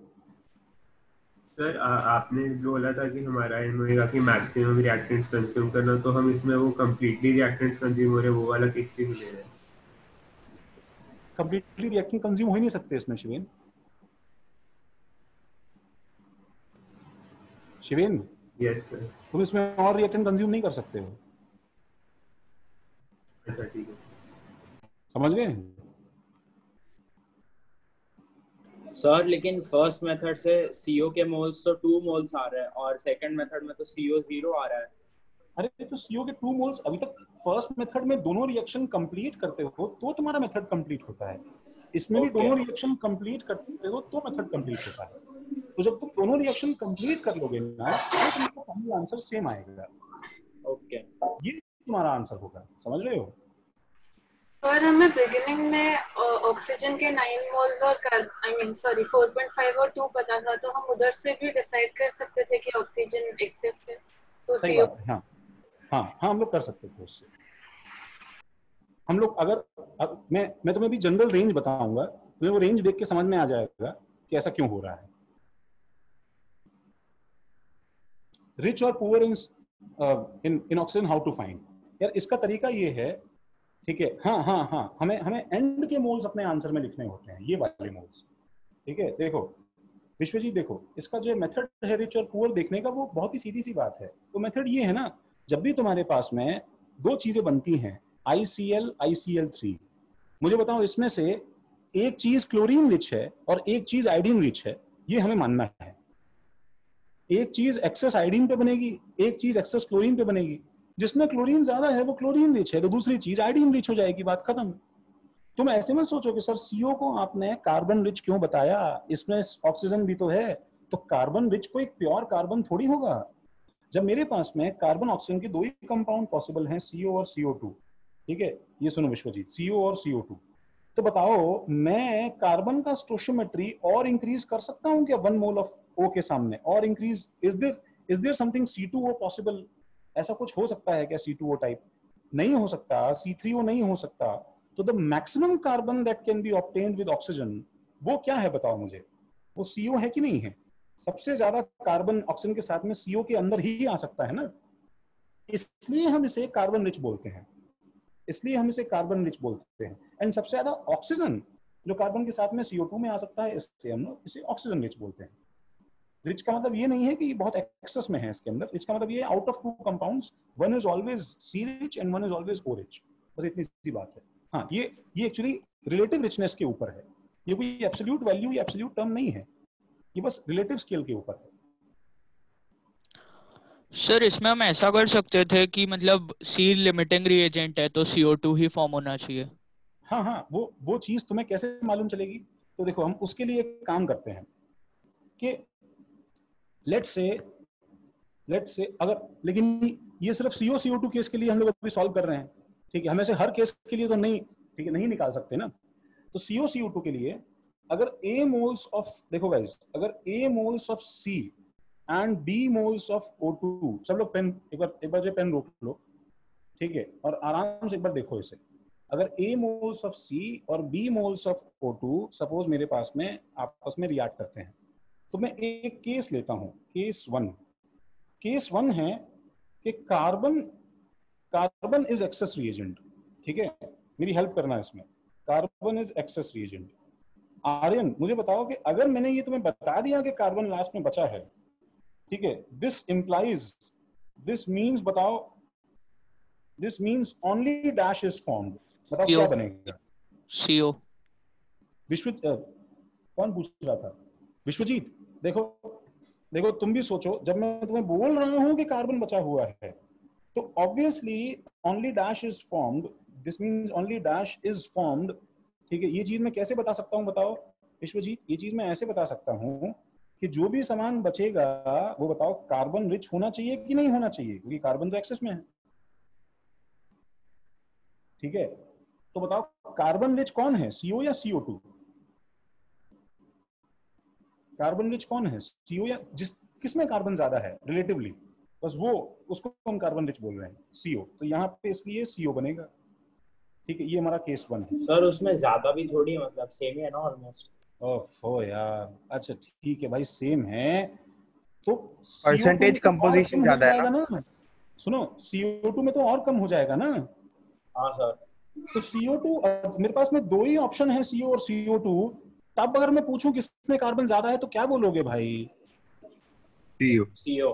सर आपने जो बोला था कि हमारा एम होगा कि मैक्सिमम रिएक्टेंट्स कंज्यूम करना, तो हम इसमें वो कंप्लीटली रिएक्टेंट्स कंज्यूम हो रहे हैं, वो वाला किस लिए ले रहे हैं? कंप्लीटली रिएक्टेंट कंज्यूम हो ही नहीं सकते इसमें शिवेन। शिवेन, यस सर। तुम इसमें और रिएक्टेंट कंज्यूम नहीं कर सकते हो। अच्छा ठीक है। समझ गए? सर लेकिन फर्स्ट मेथड से CO के मोल्स तो 2 मोल्स आ रहे हैं और सेकंड मेथड में तो CO 0 आ रहा है। अरे तो CO के 2 मोल्स अभी तक फर्स्ट मेथड में दोनों रिएक्शन कंप्लीट करते हो तो तुम्हारा मेथड कंप्लीट होता है। इसमें भी दोनों रिएक्शन कंप्लीट करते हो तो मेथड कंप्लीट होता है। तो जब तुम दोनों रिएक्शन कंप्लीट कर लोगे ना तो तुमको फाइनल आंसर सेम आएगा। ओके, ये तुम्हारा आंसर होगा। समझ रहे हो? और हमें बिगिनिंग में ऑक्सीजन के 9 मोल्स और 4.5 और 2 पता था, तो हम उधर से भी डिसाइड कर सकते थे कि ऑक्सीजन एक्सेस है तो सही CO। बात है। हाँ हाँ हाँ, हम लोग कर सकते थे उससे। हम लोग अगर मैं तुम्हें भी जनरल रेंज बताऊंगा, तुम्हें वो रेंज देख के समझ में आ जाएगा कि ऐसा क्यों हो रहा है। रिच और poor in oxygen how to find. यार इसका तरीका ये है, ठीक है। हाँ हाँ हाँ, हमें एंड के मोल्स अपने आंसर में लिखने होते हैं, ये वाले मोल्स। ठीक है, देखो विश्वजीत, देखो इसका जो मेथड है रिच और पुअर देखने का, वो बहुत ही सीधी सी बात है। तो मेथड ये है ना, जब भी तुम्हारे पास में 2 चीजें बनती हैं, ICl ICl3, मुझे बताओ इसमें से एक चीज क्लोरीन रिच है और एक चीज आयोडीन रिच है, ये हमें मानना है। एक चीज एक्सेस आयोडीन पे बनेगी, एक चीज एक्सेस क्लोरीन पे बनेगी। जिसमें क्लोरीन ज्यादा है वो क्लोरीन रिच है, तो दूसरी चीज आयोडीन रिच हो जाएगी, बात खत्म। तुम ऐसे में सोचो कि सर CO को आपने कार्बन रिच क्यों बताया, इसमें ऑक्सीजन भी तो है, तो कार्बन रिच को एक प्योर कार्बन थोड़ी होगा। जब मेरे पास में कार्बन ऑक्सीजन के 2 ही कंपाउंड पॉसिबल हैं, CO और CO2। ठीक है, ये सुनो विश्वजीत, CO और CO2। तो बताओ मैं कार्बन का स्टोशियोमेट्री और इंक्रीज कर सकता हूं क्या 1 मोल ऑफ O के सामने? और increase, is there something C2O possible? ऐसा कुछ हो सकता है क्या C2O टाइप? नहीं हो सकता। C3O नहीं हो सकता। तो the maximum carbon that can be obtained with oxygen वो क्या है बताओ मुझे, वो CO है कि नहीं है? सबसे ज्यादा कार्बन ऑक्सीजन के साथ में CO के अंदर ही आ सकता है ना, इसलिए हम इसे कार्बन रिच बोलते हैं, इसलिए हम इसे कार्बन रिच बोलते हैं। एंड सबसे ज्यादा ऑक्सीजन जो कार्बन के साथ में CO2 में आ सकता है, इससे हम लोग इसे ऑक्सीजन रिच बोलते हैं। रिच का मतलब ये नहीं है कि ये बहुत एक्सेस में है इसके अंदर, रिच का मतलब ये out of 2 compounds one is always C rich and one is always O rich, बस इतनी सी बात है। हाँ, ये एक्चुअली रिलेटिव रिचनेस के ऊपर है, ये कोई एब्सोल्यूट वैल्यू या एब्सोल्यूट टर्म नहीं है, ये बस रिलेटिव स्केल के ऊपर है। सर इसमें हम ऐसा कर सकते थे कि मतलब C लिमिटिंग रिएजेंट है तो CO2 ही फॉर्म होना चाहिए। हाँ हाँ, वो चीज तुम्हें कैसे मालूम चलेगी? तो देखो हम उसके लिए एक काम करते हैं कि लेट्स से अगर, लेकिन ये सिर्फ CO2 केस के लिए हम लोग अभी सॉल्व कर रहे हैं, ठीक है, हम ऐसे हर केस के लिए तो नहीं, ठीक है, नहीं निकाल सकते ना। तो CO2 के लिए अगर A मोल्स ऑफ, देखो गाइस, अगर A moles of C and B moles of O2, सब लोग पेन एक बार जो पेन रोक लो, ठीक है, और आराम से एक बार देखो इसे। अगर A मोल्स ऑफ C और B moles of O2 suppose मेरे पास में आपस में रिएक्ट करते हैं, तो मैं एक केस लेता हूं, केस 1। केस 1 है कि कार्बन इज एक्सेस रिएजेंट, ठीक है, मेरी हेल्प करना है इसमें, carbon is excess reagent. Aryan मुझे बताओ कि अगर मैंने ये तुम्हें बता दिया कि कार्बन लास्ट में बचा है, ठीक है, दिस इंप्लाइज, दिस मीन्स, बताओ, this means only dash is formed, बताओ क्या बनेगा? CO। कौन पूछ रहा था? विश्वजीत, देखो तुम भी सोचो, जब मैं तुम्हें बोल रहा हूं कि कार्बन बचा हुआ है तो obviously only dash is formed, this means only dash is formed, ठीक है। ये चीज मैं कैसे बता सकता हूं बताओ विश्वजीत? ये चीज मैं ऐसे बता सकता हूं कि जो भी सामान बचेगा वो बताओ कार्बन रिच होना चाहिए कि नहीं होना चाहिए, क्योंकि कार्बन तो एक्सेस में है, ठीक है। तो बताओ कार्बन रिच कौन है, CO या CO2? कार्बन रिच कौन है, CO या किसमें कार्बन ज्यादा है रिलेटिवली, बस वो, उसको हम कार्बन रिच बोल रहे हैं, CO। तो यहाँ पे इसलिए CO बनेगा, ठीक है। ये हमारा केस 1 है। सर उसमें ज्यादा भी थोड़ी, मतलब सेम ही है ना ऑलमोस्ट। ओफो यार, अच्छा ठीक है भाई, सेम है तो परसेंटेज कंपोजिशन ज्यादा है ना। सुनो, CO2 में तो और कम हो जाएगा ना। हाँ सर। तो CO2, मेरे पास में 2 ही ऑप्शन है, CO और CO2। तब अगर मैं पूछूं किसमें कार्बन ज्यादा है तो क्या बोलोगे भाई? CO।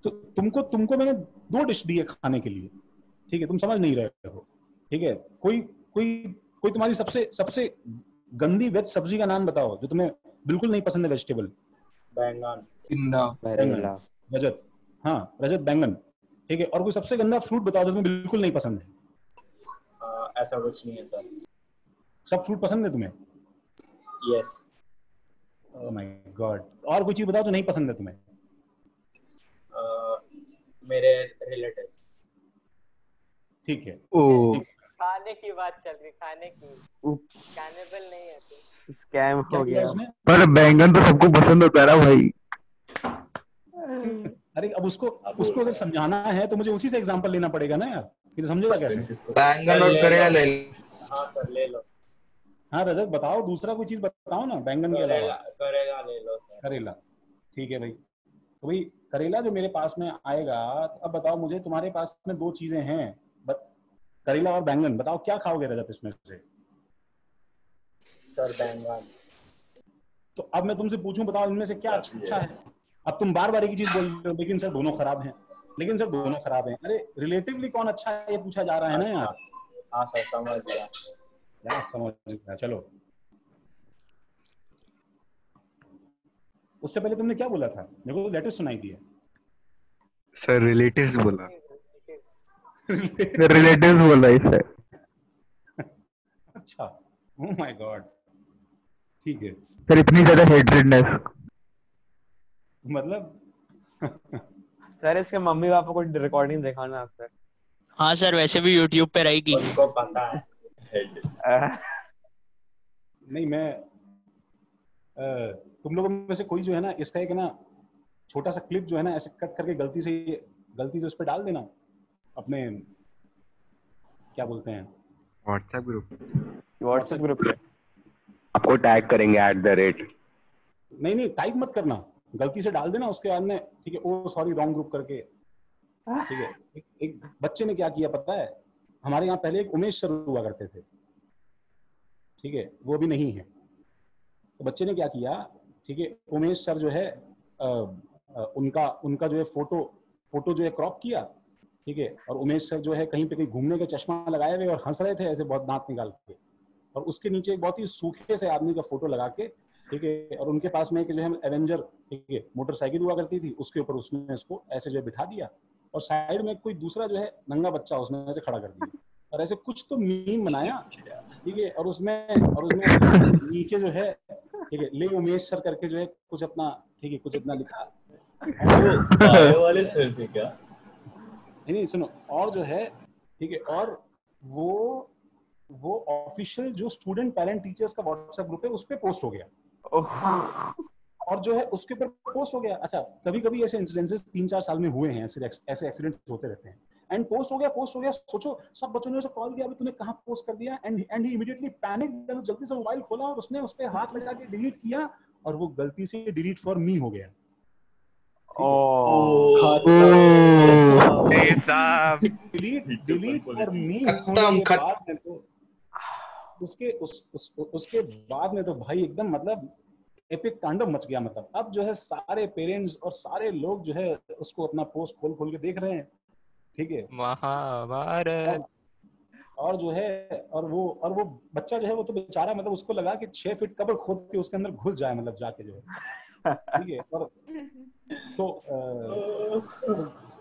तो तुमको मैंने 2 डिश दी है खाने के लिए, ठीक है, तुम समझ नहीं रहे हो, ठीक है। कोई तुम्हारी सबसे गंदी वेज सब्जी का नाम बताओ जो तुम्हें बिल्कुल नहीं पसंद है, वेजिटेबल। करेला। रजत, हाँ रजत, बैंगन, ठीक है। और कोई सबसे गंदा फ्रूट बताओ जो तुम्हें बिल्कुल नहीं पसंद है। ऐसा कुछ नहीं है सर, सब फ्रूट पसंद है तुम्हें? यस। ओह माय गॉड, और कोई चीज बताओ जो नहीं पसंद है तुम्हें। मेरे रिलेटिव्स, ठीक है। खाने की बात चल रही, खाने की, कैनिबल नहीं है तो स्कैम हो गया। पर बैंगन तो सबको पसंद होता है ना भाई। अरे अब उसको अगर समझाना है तो मुझे उसी से एग्जांपल लेना पड़ेगा ना यार, कि तो समझेगा कैसे? बैंगन और करेला ले लो। हाँ सर ले लो। हाँ रजत बताओ, दूसरा कोई चीज बताओ ना बैंगन के अलावा। करेला ले लो सर। करेला, ठीक है भाई। तो भाई करेला जो मेरे पास में आएगा, तो अब बताओ मुझे, तुम्हारे पास में 2 चीजें हैं, करेला और बैंगन, बताओ क्या खाओगे रजत इसमें से? सर बैंगन। तो अब मैं तुमसे पूछूं, बताओ इनमें से क्या अच्छा है? अब तुम बार बार एक ही चीज बोल रहे हो, लेकिन सर दोनों खराब हैं, लेकिन सर दोनों खराब हैं। अरे रिलेटिवली कौन अच्छा है ये पूछा जा रहा है ना यार। हाँ सर समझ गया यार, समझ गया। चलो, उससे पहले तुमने क्या बोला था? मेरे को लेटेस्ट सुनाई दिया। सर रिलेटिव्स बोला। रिलेटिव्स बोला इसे। अच्छा, ओह माय गॉड, ठीक है। सर इतनी ज्यादा हेट्रेडनेस, मतलब सर इसके मम्मी पापा को रिकॉर्डिंग दिखाना आप सर। हाँ सर, वैसे भी YouTube पे रहेगी, उनको पता है। नहीं, मैं तुम लोगों में से कोई जो है ना, इसका एक ना छोटा सा क्लिप जो है ना, ऐसे कट करके गलती से उस पर डाल देना, अपने क्या बोलते हैं, व्हाट्सएप ग्रुप पे आपको टैग करेंगे @। नहीं टाइप मत करना, गलती से डाल देना उसके बाद में, ठीक है, ओ सॉरी रॉन्ग ग्रुप करके, ठीक है। एक बच्चे ने क्या किया पता है, हमारे यहाँ पहले एक उमेश सर हुआ करते थे, ठीक है, वो अभी नहीं है। तो बच्चे ने क्या किया, ठीक है, उमेश सर जो है उनका जो है फोटो जो है क्रॉप किया, ठीक है, और उमेश सर जो है कहीं पे कहीं घूमने का चश्मा लगाए हुए और हंस रहे थे ऐसे बहुत दांत निकाल के, और उसके नीचे एक बहुत ही सूखे से आदमी का फोटो लगा के, ठीक है, और उनके पास में एक जो है एवेंजर, ठीक है, मोटरसाइकिल हुआ करती थी, उसके ऊपर उसने इसको ऐसे जो है बिठा दिया, और साइड में कोई दूसरा जो है नंगा बच्चा उसने ऐसे खड़ा कर दिया, और ऐसे कुछ तो मीम बनाया, ठीक है, और उसमें नीचे जो है, ठीक है, ले उमेश सर करके जो है कुछ अपना, ठीक है, कुछ इतना लिखा। बायो वाले सर थे क्या? नहीं सुनो, और जो है, ठीक है, और वो ऑफिशियल जो स्टूडेंट पेरेंट टीचर्स का व्हाट्सएप ग्रुप है उस पे पोस्ट हो गया, और जो है उसके ऊपर पोस्ट हो गया। अच्छा, कभी कभी ऐसे इंसिडेंसेस 3-4 साल में हुए हैं, ऐसे एक्सीडेंट्स होते रहते हैं, एंड पोस्ट हो गया। सोचो सब बच्चों ने उसे कॉल किया, अभी तूने कहाँ पोस्ट कर दिया, एंड ही इमीडिएटली पैनिक, जल्दी से मोबाइल खोला और उसने उस पे हाथ लगा के डिलीट किया, और वो गलती से डिलीट फॉर मी हो गया। डिलीट फॉर मी होने के बाद में तो उसके बाद में तो भाई एकदम मतलब एपिक तांडव मच गया। मतलब अब जो है सारे पेरेंट्स और सारे लोग जो है उसको अपना पोस्ट खोल के देख रहे हैं, ठीक है, महाभारत। और जो है और वो बच्चा जो है वो तो बेचारा, मतलब उसको लगा कि 6 फीट कब्र खोद के उसके अंदर घुस जाए, मतलब जाके जो है, ठीक है। और तो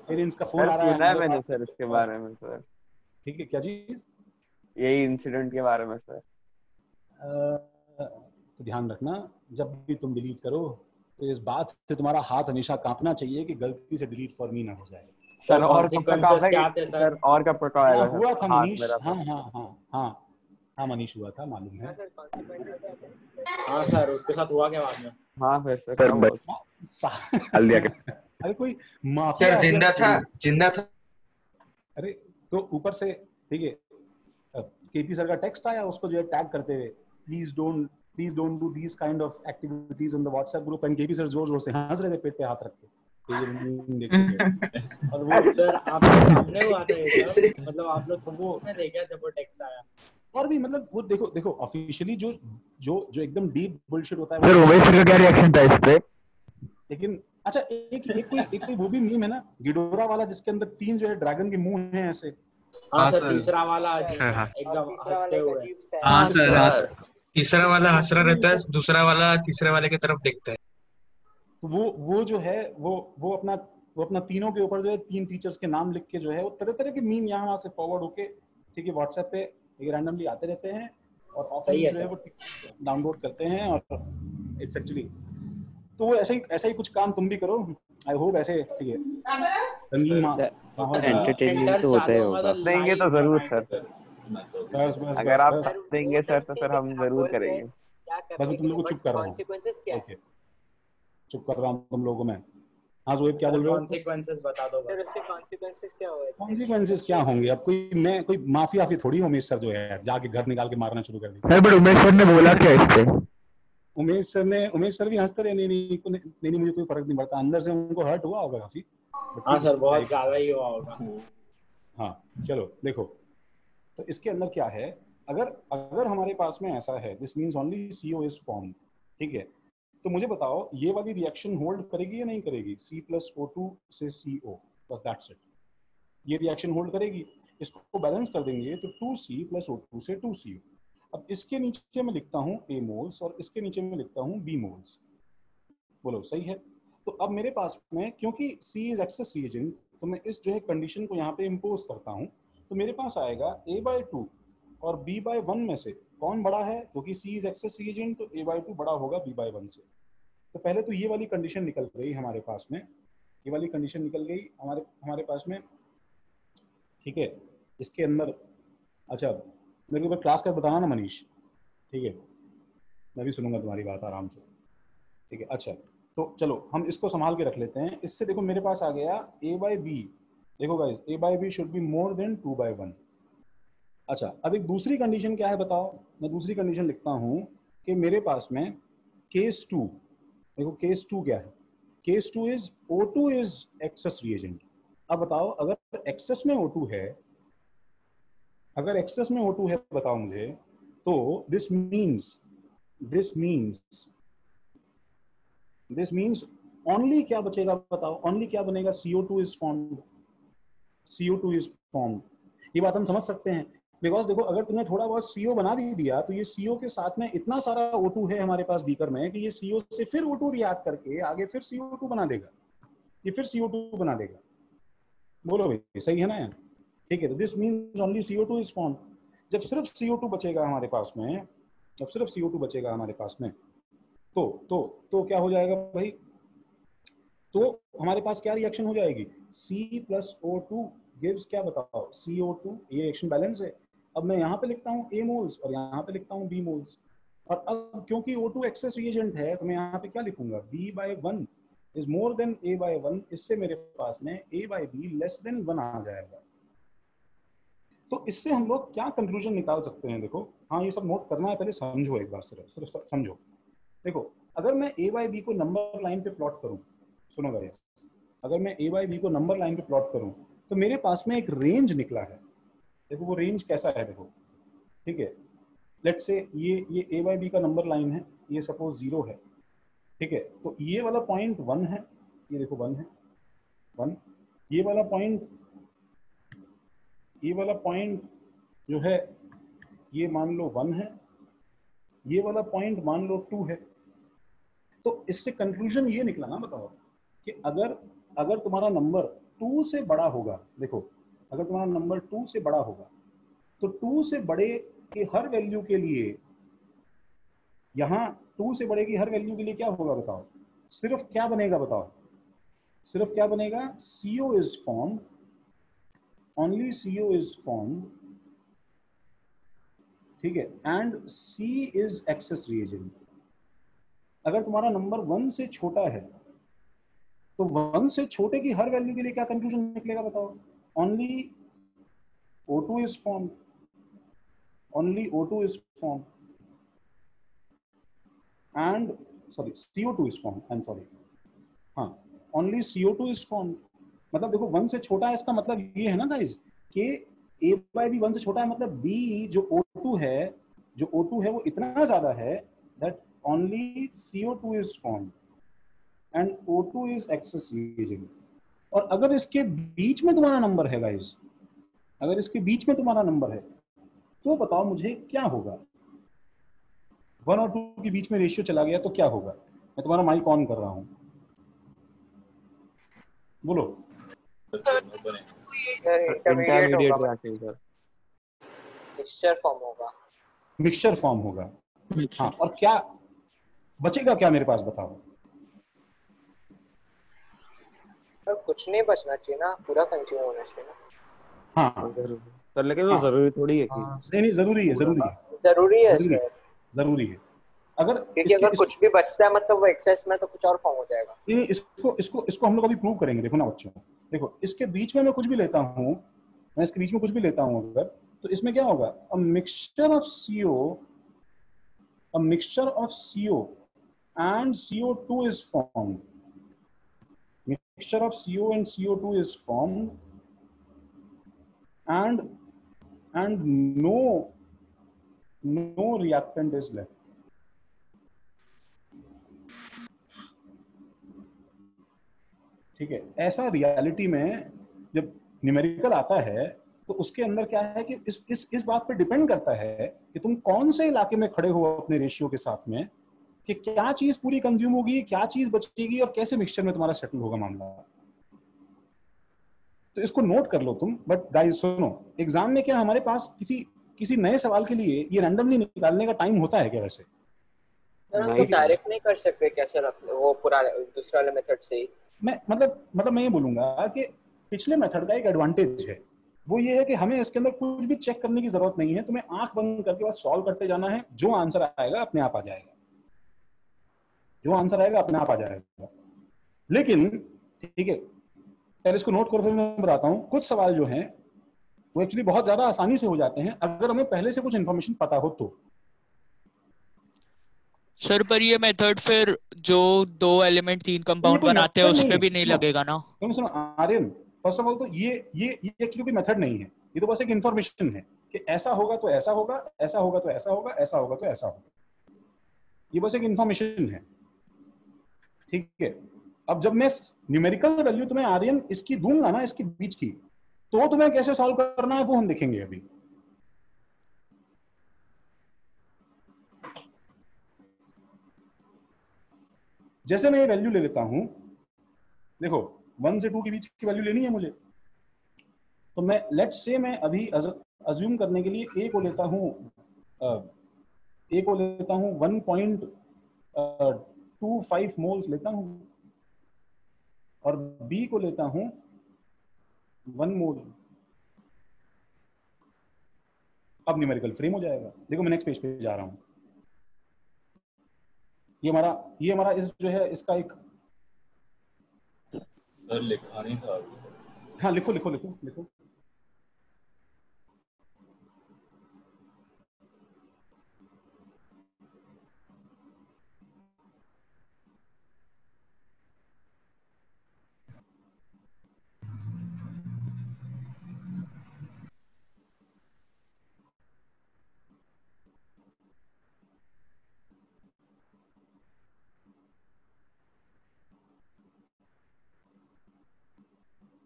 पेरेंट्स का फोन आ रहा है मैंने सर इसके बारे में सर, ठीक है, क्या चीज, यही इंसिडेंट के बारे में सर। तो ध्यान रखना जब भी तुम डिलीट करो तो इस बात से तुम्हारा हाथ हमेशा कांपना चाहिए कि गलती से डिलीट फॉर मी ना हो जाए। सर और कब पका हुआ था मनीष, हाँ मनीष हुआ था, मालूम है। हाँ सर, उसके साथ हुआ क्या बाद में? हाँ फिर सर अरे कोई माफिया सर जिंदा था। अरे तो ऊपर से, ठीक है, केपी सर का टेक्स्ट आया उसको जो है टैग करते हुए, please don't do these kind of activities on the WhatsApp group, and KP sir जोर से हंस रहे थे पेट पे हाथ रख के। और वो सर आपके सामने हुआ था ये सब, मतलब आप लोग सबको देखा जब वो टेक्स्ट आया? और भी मतलब वो देखो ऑफिशियली जो एकदम डीप बुलशिट होता है। सर उमेश सर का क्या रिएक्शन था इस पे? लेकिन अच्छा एक कोई वो भी मीम है ना, गिडोरा वाला, जिसके अंदर 3 जो है ड्रैगन के मुंह हैं ऐसे। हाँ सर, तीसरा वाला एकदम हंसते हुए। हाँ सर, तीसरा वाला हंस रहा रहता है, दूसरा वाला तीसरे वाले की तरफ देखता है। तो वो जो है वो अपना तीनों के ऊपर जो है 3 टीचर्स के नाम लिख के जो है वो तरह के मीम यहाँ वहाँ से फॉरवर्ड होके, ठीक है, व्हाट्सएप पे रैंडमली आते रहते हैं, और ऑफलाइन जो है वो डाउनलोड करते हैं, और इट्स एक्चुअली तो वो ऐसा ही कुछ काम तुम भी करो। आई होप ऐसे, ठीक है, एंटरटेनमेंट तो होता ही होगा। देंगे तो जरूर सर, अगर आप देंगे सर तो सर हम जरूर करेंगे। बस मैं तुम लोगों को चुप कर रहा हूँ, चुप कर रहा हूँ तुम लोगों को मैं। हाँ ज़ोएब क्या बोल रहे हो? कॉन्सिक्वेंसेस बता दो। सर उससे कॉन्सिक्वेंसेस क्या होंगे? कॉन्सिक्वेंसेस क्या होंगे? अब कोई माफिया थोड़ी उमेश सर जो है जाके घर निकाल के मारना शुरू कर दी। सर बट उमेश सर ने बोला क्या इस पे? उमेश सर भी हंसते रहे, नहीं मुझे कोई फर्क नहीं पड़ता, अंदर से उनको हर्ट हुआ होगा काफी। हाँ सर, बहुत ज्यादा ही हुआ होगा। हाँ चलो देखो, तो इसके अंदर क्या है, अगर हमारे पास में ऐसा है, this means only CO is form, ठीक है, तो मुझे बताओ ये वाली रिएक्शन होल्ड करेगी या नहीं करेगी? C+O2 से CO, बस दैट्स इट। ये रिएक्शन होल्ड करेगी, इसको बैलेंस कर देंगे तो 2C + O2 से 2CO। अब इसके नीचे मैं लिखता हूँ A मोल्स और इसके नीचे मैं लिखता हूँ B मोल्स। बोलो सही है? तो अब मेरे पास में, क्योंकि C इज एक्सेस रिएजेंट, तो मैं इस जो है कंडीशन को यहाँ पे इम्पोज करता हूँ, तो मेरे पास आएगा A/2 और B/1 में से कौन बड़ा है? क्योंकि C इज एक्सेस रिएजेंट तो A/2 बड़ा होगा B/1 से। तो पहले तो ये वाली कंडीशन निकल गई हमारे पास में, ये वाली कंडीशन निकल गई हमारे पास में, ठीक है। इसके अंदर अच्छा मेरे को क्लास का बताना ना मनीष, ठीक है, मैं भी सुनूंगा तुम्हारी बात आराम से, ठीक है। अच्छा तो चलो हम इसको संभाल के रख लेते हैं। इससे देखो मेरे पास आ गया A/B, देखो guys A/B should be more than 2/1, अच्छा, अब एक दूसरी कंडीशन क्या है बताओ। मैं दूसरी कंडीशन लिखता हूं कि मेरे पास में केस 2, देखो केस 2 क्या है। Case 2 is O2 is excess reagent. अब बताओ अगर एक्सेस में O2 है, अगर एक्सेस में O2 है बताओ मुझे, तो दिस मीन्स ओनली क्या बचेगा बताओ, ओनली क्या बनेगा, CO2 is formed, CO2 is formed. ये बात हम समझ सकते हैं बिकॉज देखो अगर तुमने थोड़ा बहुत CO बना भी दिया तो ये CO के साथ में इतना सारा O2 है हमारे पास बीकर में कि ये CO से फिर O2 रिएक्ट करके आगे फिर CO2 बना देगा, ये फिर CO2 बना देगा। बोलो भाई सही है ना यार? ठीक है, तो this means only CO2 is formed. जब सिर्फ CO2 बचेगा हमारे पास में, जब सिर्फ CO2 बचेगा हमारे पास में, तो क्या हो जाएगा भाई, तो हमारे पास क्या रिएक्शन हो जाएगी, C प्लस O2 गिव्स क्या बताओ, CO2। ये रिएक्शन बैलेंस है। अब मैं यहाँ पे लिखता हूँ A मोल्स और यहाँ पे लिखता हूँ B मोल्स, और अब क्योंकि O2 एक्सेस रिएजेंट है तो मैं यहाँ पे क्या लिखूंगा, B/1 is more than A/1। इससे मेरे पास में A/B लेस देन 1 आ जाएगा। तो इससे हम लोग क्या कंक्लूजन निकाल सकते हैं, देखो हाँ ये सब नोट करना है, पहले समझो एक बार, सिर्फ समझो। देखो अगर मैं A/B को नंबर लाइन पे प्लॉट करूं, सुनो गाइस, अगर मैं A/B को नंबर लाइन पे प्लॉट करूं तो मेरे पास में एक रेंज निकला है। देखो वो रेंज कैसा है, देखो ठीक है, लेट्स से ये A/B का नंबर लाइन है, ये सपोज 0 है, ठीक है, तो ये वाला पॉइंट 1 है, ये देखो 1 है, 1, ये वाला पॉइंट जो है ये मान लो 1 है, ये वाला पॉइंट मान लो 2 है। तो इससे कंक्लूजन ये निकला ना, बताओ कि अगर तुम्हारा नंबर 2 से बड़ा होगा, देखो अगर तुम्हारा नंबर 2 से बड़ा होगा तो 2 से बड़े के हर वैल्यू के लिए, यहाँ 2 से बड़े की हर वैल्यू के लिए क्या होगा बताओ, सिर्फ क्या बनेगा बताओ, सिर्फ क्या बनेगा, CO is formed, only CO is formed, ठीक है, and C is excess reagent. अगर तुम्हारा नंबर 1 से छोटा है तो 1 से छोटे की हर वैल्यू के लिए क्या कंक्लूजन निकलेगा बताओ, only O2 is formed, only O2 is formed and sorry CO2 is formed, I am sorry, हाँ ओनली CO2 इज फॉर्म्ड। मतलब देखो 1 से छोटा है, इसका मतलब ये है ना गाइस कि A/B 1 से छोटा है, मतलब B जो O2 है वो इतना ज्यादा है that only CO2 is formed and O2 is excess reagent. और अगर इसके बीच में तुम्हारा नंबर है गाइस, अगर इसके बीच में तुम्हारा नंबर है तो बताओ मुझे क्या होगा, 1 और 2 के बीच में रेशियो चला गया तो क्या होगा। मैं तुम्हारा माइक ऑन कर रहा हूं, बोलो। Intermediate reaction sir, mixture form होगा, मिक्सचर फॉर्म होगा, हाँ। और क्या बचेगा क्या मेरे पास बताओ, सर कुछ नहीं बचना चाहिए ना, पूरा कंज्यूम होना चाहिए ना। हाँ सर लेकिन वो जरूरी थोड़ी है कि नहीं जरूरी है, जरूरी है। अगर क्योंकि अगर कुछ भी बचता है मतलब वो एक्सेस में तो कुछ और फॉर्म हो जाएगा। नहीं, इसको हम लोग अभी प्रूव करेंगे। देखो ना बच्चों, देखो इसके बीच में मैं कुछ भी लेता हूँ, मैं इसके बीच में कुछ भी लेता हूँ अगर, तो इसमें क्या होगा, a mixture of CO and CO2 is formed. Mixture of CO and CO2 is formed and no reactant is left. ठीक है, ऐसा रियलिटी में जब न्यूमेरिकल आता है तो उसके अंदर क्या है कि इस बात पे डिपेंड करता है कि तुम कौन से इलाके में खड़े हो अपने रेशियो के साथ में, कि क्या चीज पूरी कंज्यूम होगी, क्या चीज बचेगी और कैसे मिक्सचर में तुम्हारा सेटल होगा मामला। तो इसको नोट कर लो तुम। बट गाइस सुनो, एग्जाम में क्या हमारे पास किसी नए सवाल के लिए ये रैंडमली निकालने का टाइम होता है क्या वैसे? सर हम डायरेक्ट नहीं कर सकते, कैसे वो पूरा दूसरा वाले मेथड से ही। मैं मतलब मैं ये बोलूंगा कि पिछले मेथड का एक एडवांटेज है, वो ये है कि हमें इसके अंदर कुछ भी चेक करने की जरूरत नहीं है, तुम्हें आंख बंद करके बस सॉल्व करते जाना है, जो आंसर आएगा अपने आप आ जाएगा, जो आंसर आएगा अपने आप आ जाएगा। लेकिन ठीक है, पहले इसको नोट करो फिर मैं बताता हूँ। कुछ सवाल जो हैं वो एक्चुअली बहुत ज्यादा आसानी से हो जाते हैं अगर हमें पहले से कुछ इन्फॉर्मेशन पता हो तो। सर पर ये मेथड फिर जो 2 एलिमेंट 3 कंपाउंड कोई बनाते हैं मेथड उस नहीं पे है, भी नहीं सुनो लगेगा ना? सुनो आर्यन, फर्स्ट ऑफ ऑल तो ये एक्चुअली कोई मेथड नहीं है, ये तो बस एक इन्फॉर्मेशन है कि ऐसा होगा तो ऐसा होगा, ऐसा होगा तो ऐसा होगा, ऐसा होगा तो ऐसा होगा। ये बस एक इन्फॉर्मेशन है, ठीक है। अब जब मैं न्यूमेरिकल वैल्यू तुम्हें आर्यन इसकी दूंगा ना, इसकी बीच की, तो तुम्हें कैसे सॉल्व करना है वो हम देखेंगे अभी। जैसे मैं ये वैल्यू ले लेता हूं, देखो 1 से 2 के बीच की वैल्यू लेनी है मुझे, तो मैं लेट्स से मैं अभी अज्यूम करने के लिए ए को लेता हूं 1.25 मोल्स लेता हूं और बी को लेता हूं 1 मोल। अब न्यूमेरिकल फ्रेम हो जाएगा। देखो मैं नेक्स्ट पेज पे जा रहा हूं। ये हमारा इस जो है इसका एक, सर लिखा नहीं था अभी। हाँ लिखो लिखो लिखो लिखो।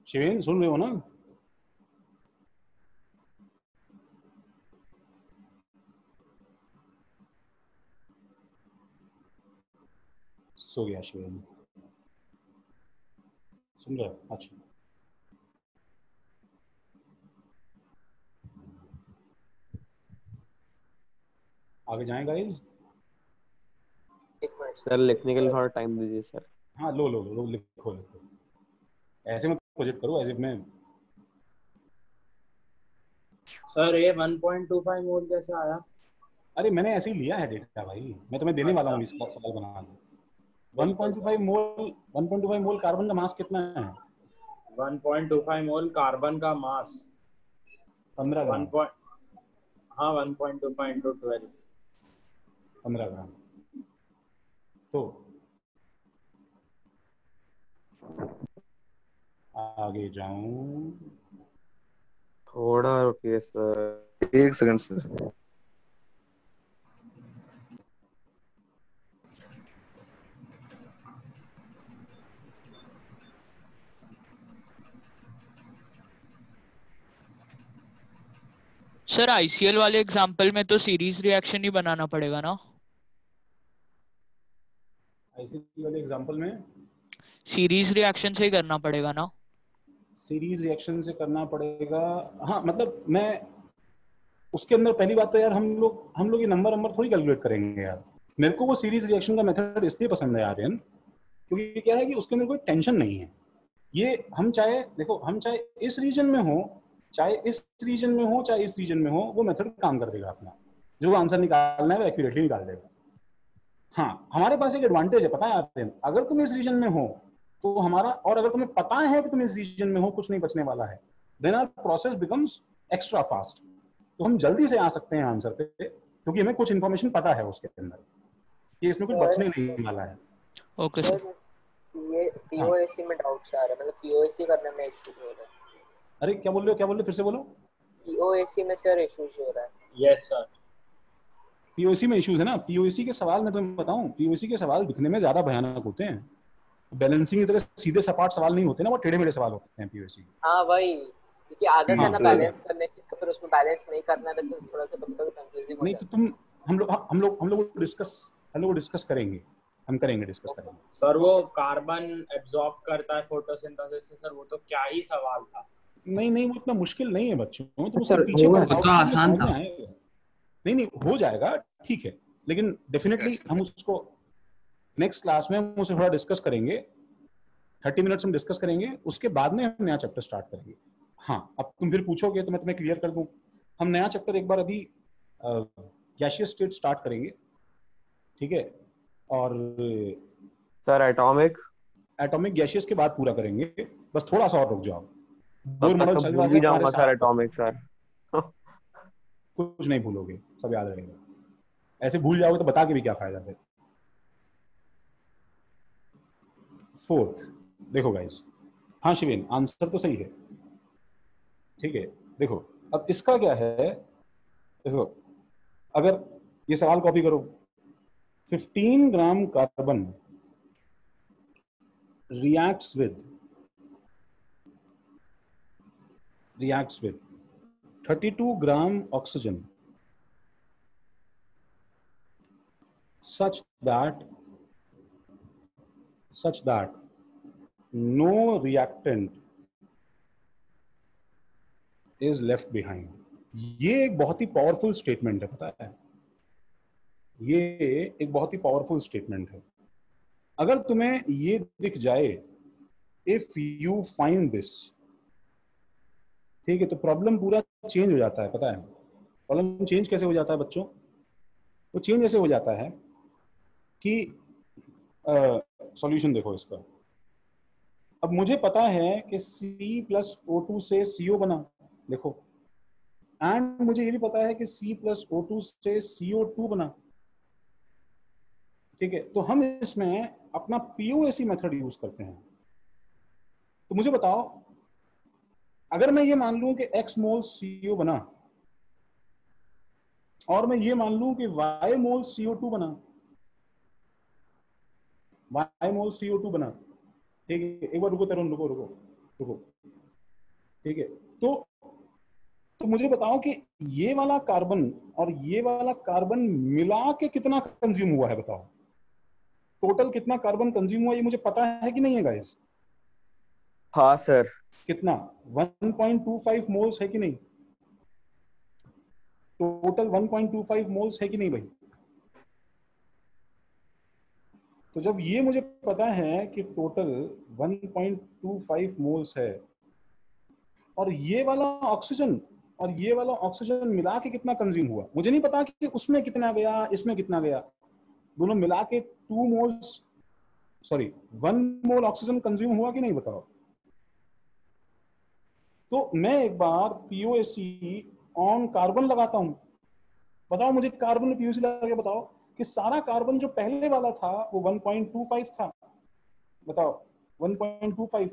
शिवेन सुन रहे हो ना? सो गया शिवेन, सुन रहे हो? अच्छा आगे जाएं गाइस। सर लिखने के लिए थोड़ा टाइम दीजिए सर। हाँ लो लो लो लिखो लिखो, ऐसे मत प्रोजेक्ट करो एज इफ मैं। सर ये 1.25 मोल कैसे आया? अरे मैंने ऐसे ही लिया है डेटा भाई, मैं तुम्हें देने वाला हूँ इसका सवाल बना दो। 1.25 मोल कार्बन का मास कितना है? 1.25 मोल कार्बन का मास 15 ग्राम। 1.25 into 12 15 ग्राम। तो आगे जाऊं, थोड़ा रुकिए sir, 1 second sir. Sir ICL वाले एग्जांपल में तो सीरीज रिएक्शन ही बनाना पड़ेगा ना? आईसीएल वाले एग्जांपल में सीरीज रिएक्शन से ही करना पड़ेगा ना? सीरीज रिएक्शन से करना पड़ेगा, हाँ मतलब मैं उसके अंदर पहली बात तो यार हम लोग ये नंबर थोड़ी कैलकुलेट करेंगे यार। मेरे को वो सीरीज रिएक्शन का मेथड इसलिए पसंद है आर्यन, क्योंकि क्या है कि उसके अंदर कोई टेंशन नहीं है। ये हम चाहे इस रीजन में हो, चाहे इस रीजन में हो, चाहे इस रीजन में हो, वो मेथड काम कर देगा अपना, जो आंसर निकालना है वो एक्यूरेटली निकाल देगा। हाँ हमारे पास एक एडवांटेज है, पता है आर्यन, अगर तुम इस रीजन में हो तो हमारा, और अगर तुम्हें पता है कि तुम इस रीजन में हो, कुछ नहीं बचने वाला है, then our process becomes extra fast. तो हम जल्दी से आ सकते हैं आंसर पे, क्योंकि हमें कुछ इन्फॉर्मेशन पता है उसके अंदर कि इसमें कुछ बचने नहीं वाला है। Okay sir. ये पीओएसी में डाउट्स आ रहा है, मतलब पीओएसी करने में इशू हो रहा है। अरे क्या बोल रहे हो, फिर से बोलो। पीओएसी में सर इशू हो रहा है। यस सर, पीओसी में इश्यूज है ना। पीओसी के सवाल मैं तुम्हें बताऊं, पीओसी के सवाल दिखने में ज्यादा भयानक होते हैं, बैलेंसिंग की तरह सीधे सपाट सवाल नहीं होते ना, वो टेढ़े मेढ़े सवाल होते हैं पीओसी। हाँ भाई, क्योंकि आदत है ना बैलेंस करने की, तो फिर उसमें बैलेंस नहीं करना है तो थोड़ा सा कभी कंफ्यूजिंग हो नहीं तो तुम हम लोग डिस्कस करेंगे, हम करेंगे डिस्कस करेंगे। सर वो कार्बन एब्जॉर्ब करता है फोटोसिंथेसिस से, सर वो तो क्या ही सवाल था। नहीं वो इतना मुश्किल नहीं है बच्चों, तुम सर, पीछे वो पढ़ाओ, तो आसान था। नहीं हो जाएगा, ठीक है, लेकिन डेफिनेटली हम उसको नेक्स्ट क्लास में हम उसे थोड़ा डिस्कस करेंगे, 30 मिनट्स हम डिस्कस करेंगे, उसके बाद में हम नया चैप्टर स्टार्ट करेंगे। हाँ अब तुम फिर पूछोगे तो मैं तुम्हें क्लियर कर दूं, हम नया चैप्टर एक बार अभी गैसियस स्टेट स्टार्ट करेंगे, ठीक है, और सर एटॉमिक गैसियस के बाद पूरा करेंगे, बस थोड़ा सा और रुक जाओ। बोर मॉडल चल रहा भूल है भी तुम्हारे जाऊंगा सर साथ, एटॉमिक सर। कुछ नहीं भूलोगे, सब याद रहेगा। ऐसे भूल जाओगे तो बता के भी क्या फायदा फिर। फोर्थ देखो गाइस, हाँ शिवेन आंसर तो सही है, ठीक है। देखो अब इसका क्या है, देखो अगर ये सवाल कॉपी करो, 15 gram carbon reacts with 32 gram oxygen such that no reactant is left behind। ये एक बहुत ही पावरफुल स्टेटमेंट है, पता है, ये एक बहुत ही पावरफुल स्टेटमेंट है। अगर तुम्हें ये दिख जाए, इफ यू फाइंड दिस, ठीक है, तो प्रॉब्लम पूरा चेंज हो जाता है। पता है प्रॉब्लम चेंज कैसे हो जाता है बच्चों? वो चेंज ऐसे हो जाता है कि सॉल्यूशन देखो इसका। अब मुझे पता है कि C+O2 से CO बना, देखो, एंड मुझे ये भी पता है कि C+O2 से CO2 बना, ठीक है। तो हम इसमें अपना POAC मेथड यूज करते हैं। तो मुझे बताओ, अगर मैं ये मान लूं कि X मोल CO बना और मैं ये मान लूं कि Y मोल CO2 बना, Y मोल CO2 बना, ठीक है। एक बार रुको तरुण, रुको, ठीक है। तो मुझे बताओ कि ये वाला कार्बन और ये वाला कार्बन मिला के कितना कंज्यूम हुआ है, बताओ टोटल कितना कार्बन कंज्यूम हुआ, ये मुझे पता है कि नहीं है गाइस? हाँ सर। कितना? 1.25 मोल्स है कि नहीं? टोटल 1.25 मोल्स है कि नहीं भाई? तो जब ये मुझे पता है कि टोटल 1.25 मोल्स है, और ये वाला ऑक्सीजन और ये वाला ऑक्सीजन मिला के कितना कंज्यूम हुआ, मुझे नहीं पता कि उसमें कितना गया, इसमें कितना गया, दोनों मिला के 1 मोल ऑक्सीजन कंज्यूम हुआ कि नहीं, बताओ। तो मैं एक बार POAC ऑन कार्बन लगाता हूं, बताओ मुझे कार्बन में POAC लगा के बताओ कि सारा कार्बन जो पहले वाला था वो 1.25 था, बताओ 1.25,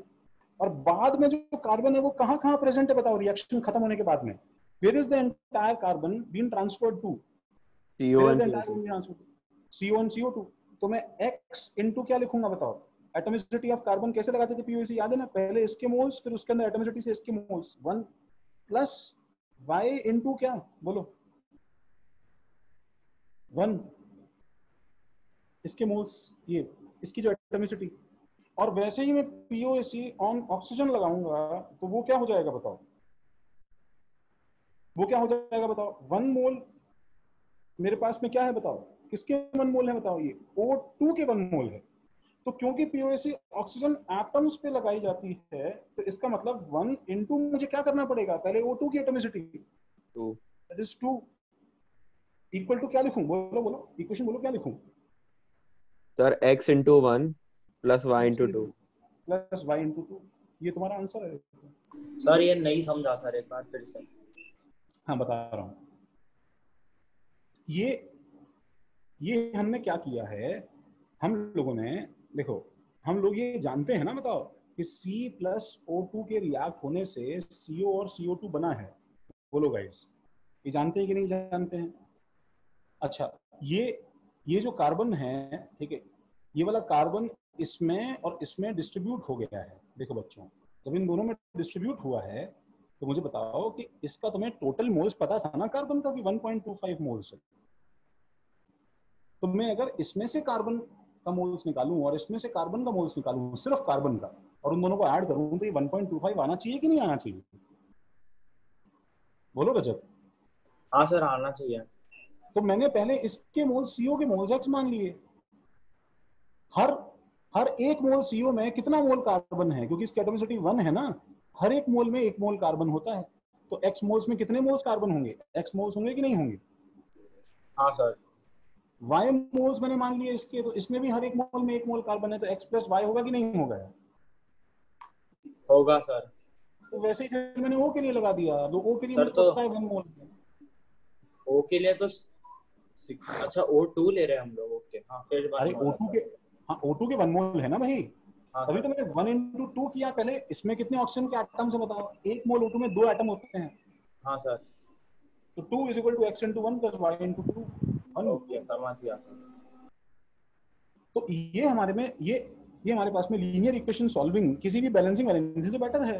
और बाद में जो कार्बन है वो कहां कहां प्रेजेंट है, बताओ रिएक्शन खत्म होने के बाद में। Where is the entire carbon being transferred to? CO and CO2। तो मैं X इनटू क्या लिखूंगा, बताओ एटॉमिसिटी ऑफ कार्बन कैसे लगाते थे POAC, याद है ना? पहले इसके मोल्स, फिर उसके अंदर एटॉमिसिटी से इसके मोल्स, 1 प्लस Y इनटू क्या, बोलो 1 इसके मोल्स, ये इसकी जो एटॉमिसिटी। और वैसे ही मैं POAC ऑन ऑक्सीजन लगाऊंगा तो वो क्या हो जाएगा, बताओ वो क्या हो जाएगा, बताओ 1 मोल मेरे पास में क्या है, बताओ किसके 1 मोल है, बताओ ये O2 के 1 मोल है। तो क्योंकि POAC ऑक्सीजन एटम्स पे लगाई जाती है, तो इसका मतलब 1 इनटू मुझे क्या करना पड़ेगा, पहले O2 की atomicity 2, that is 2 equal to क्या लिखूं, बोलो इक्वेशन बोलो, क्या लिखूं sir? X into 1 plus Y into 2 plus Y into 2, ये तुम्हारा आंसर है। सर ये नहीं समझा सर, एक बार फिर से। हाँ बता रहा हूं, ये हमने क्या किया है, हम लोगों ने, देखो हम लोग ये जानते हैं ना, बताओ कि C+O2 के रिएक्ट होने से CO और CO2 बना है, बोलो गाइस, ये जानते हैं कि नहीं जानते हैं? अच्छा, ये जो कार्बन है, ठीक है, ये वाला कार्बन इसमें और इसमें डिस्ट्रीब्यूट हो गया है। देखो बच्चों, जब इन दोनों में डिस्ट्रीब्यूट हुआ है तो मुझे बताओ कि इसका तुम्हें टोटल मोल्स पता था ना कार्बन का कि 1.25 मोल्स है। तो मैं अगर इसमें से कार्बन का मोल्स निकालूं और इसमें से कार्बन का मोल्स निकालूं, सिर्फ कार्बन का, और उन दोनों को ऐड करूं, तो ये 1.25 आना चाहिए कि नहीं आना चाहिए, बोलो रजत? हाँ सर आना चाहिए। तो मैंने पहले इसके मोल्स CO के मोल्स X मान लिए। हर एक मोल CO में कितना मोल कार्बन है, क्योंकि इसकी एटॉमिसिटी 1 है ना, हर एक मोल में 1 मोल कार्बन होता है। तो X मोल्स में कितने मोल्स कार्बन होंगे, X मोल्स होंगे कि नहीं होंगे? हाँ सर। Y मोल्स मैंने मान लिए इसके, तो इसमें भी हर एक मोल में 1 मोल कार्बन है, तो X प्लस Y होगा कि नहीं होगा? होगा सर। तो वैसे ही फिर मैंने O के लिए लगा दिया। तो O के लिए सर मुझे तो पता है 1 मोल। O के लिए तो अच्छा O2 ले रहे हैं हम लोग। ओके हाँ फिर अरे O2 के, हाँ O2 के 1 मोल है ना भाई। हाँ अभी तो मैंने 1 into 2 किया पहले। इसमें कितने ऑक्सीजन के एटम्स है बताओ? 1 मोल O2 में 2 एटम होते हैं। हाँ सर। तो 2 is equal to x into 1 plus y into 2। Okay समझ गया सर। तो ये हमारे में ये हमारे पास में लीनियर इक्वेशन सॉल्विंग किसी भी बैलेंसिंग एनालिसिस से बेटर है।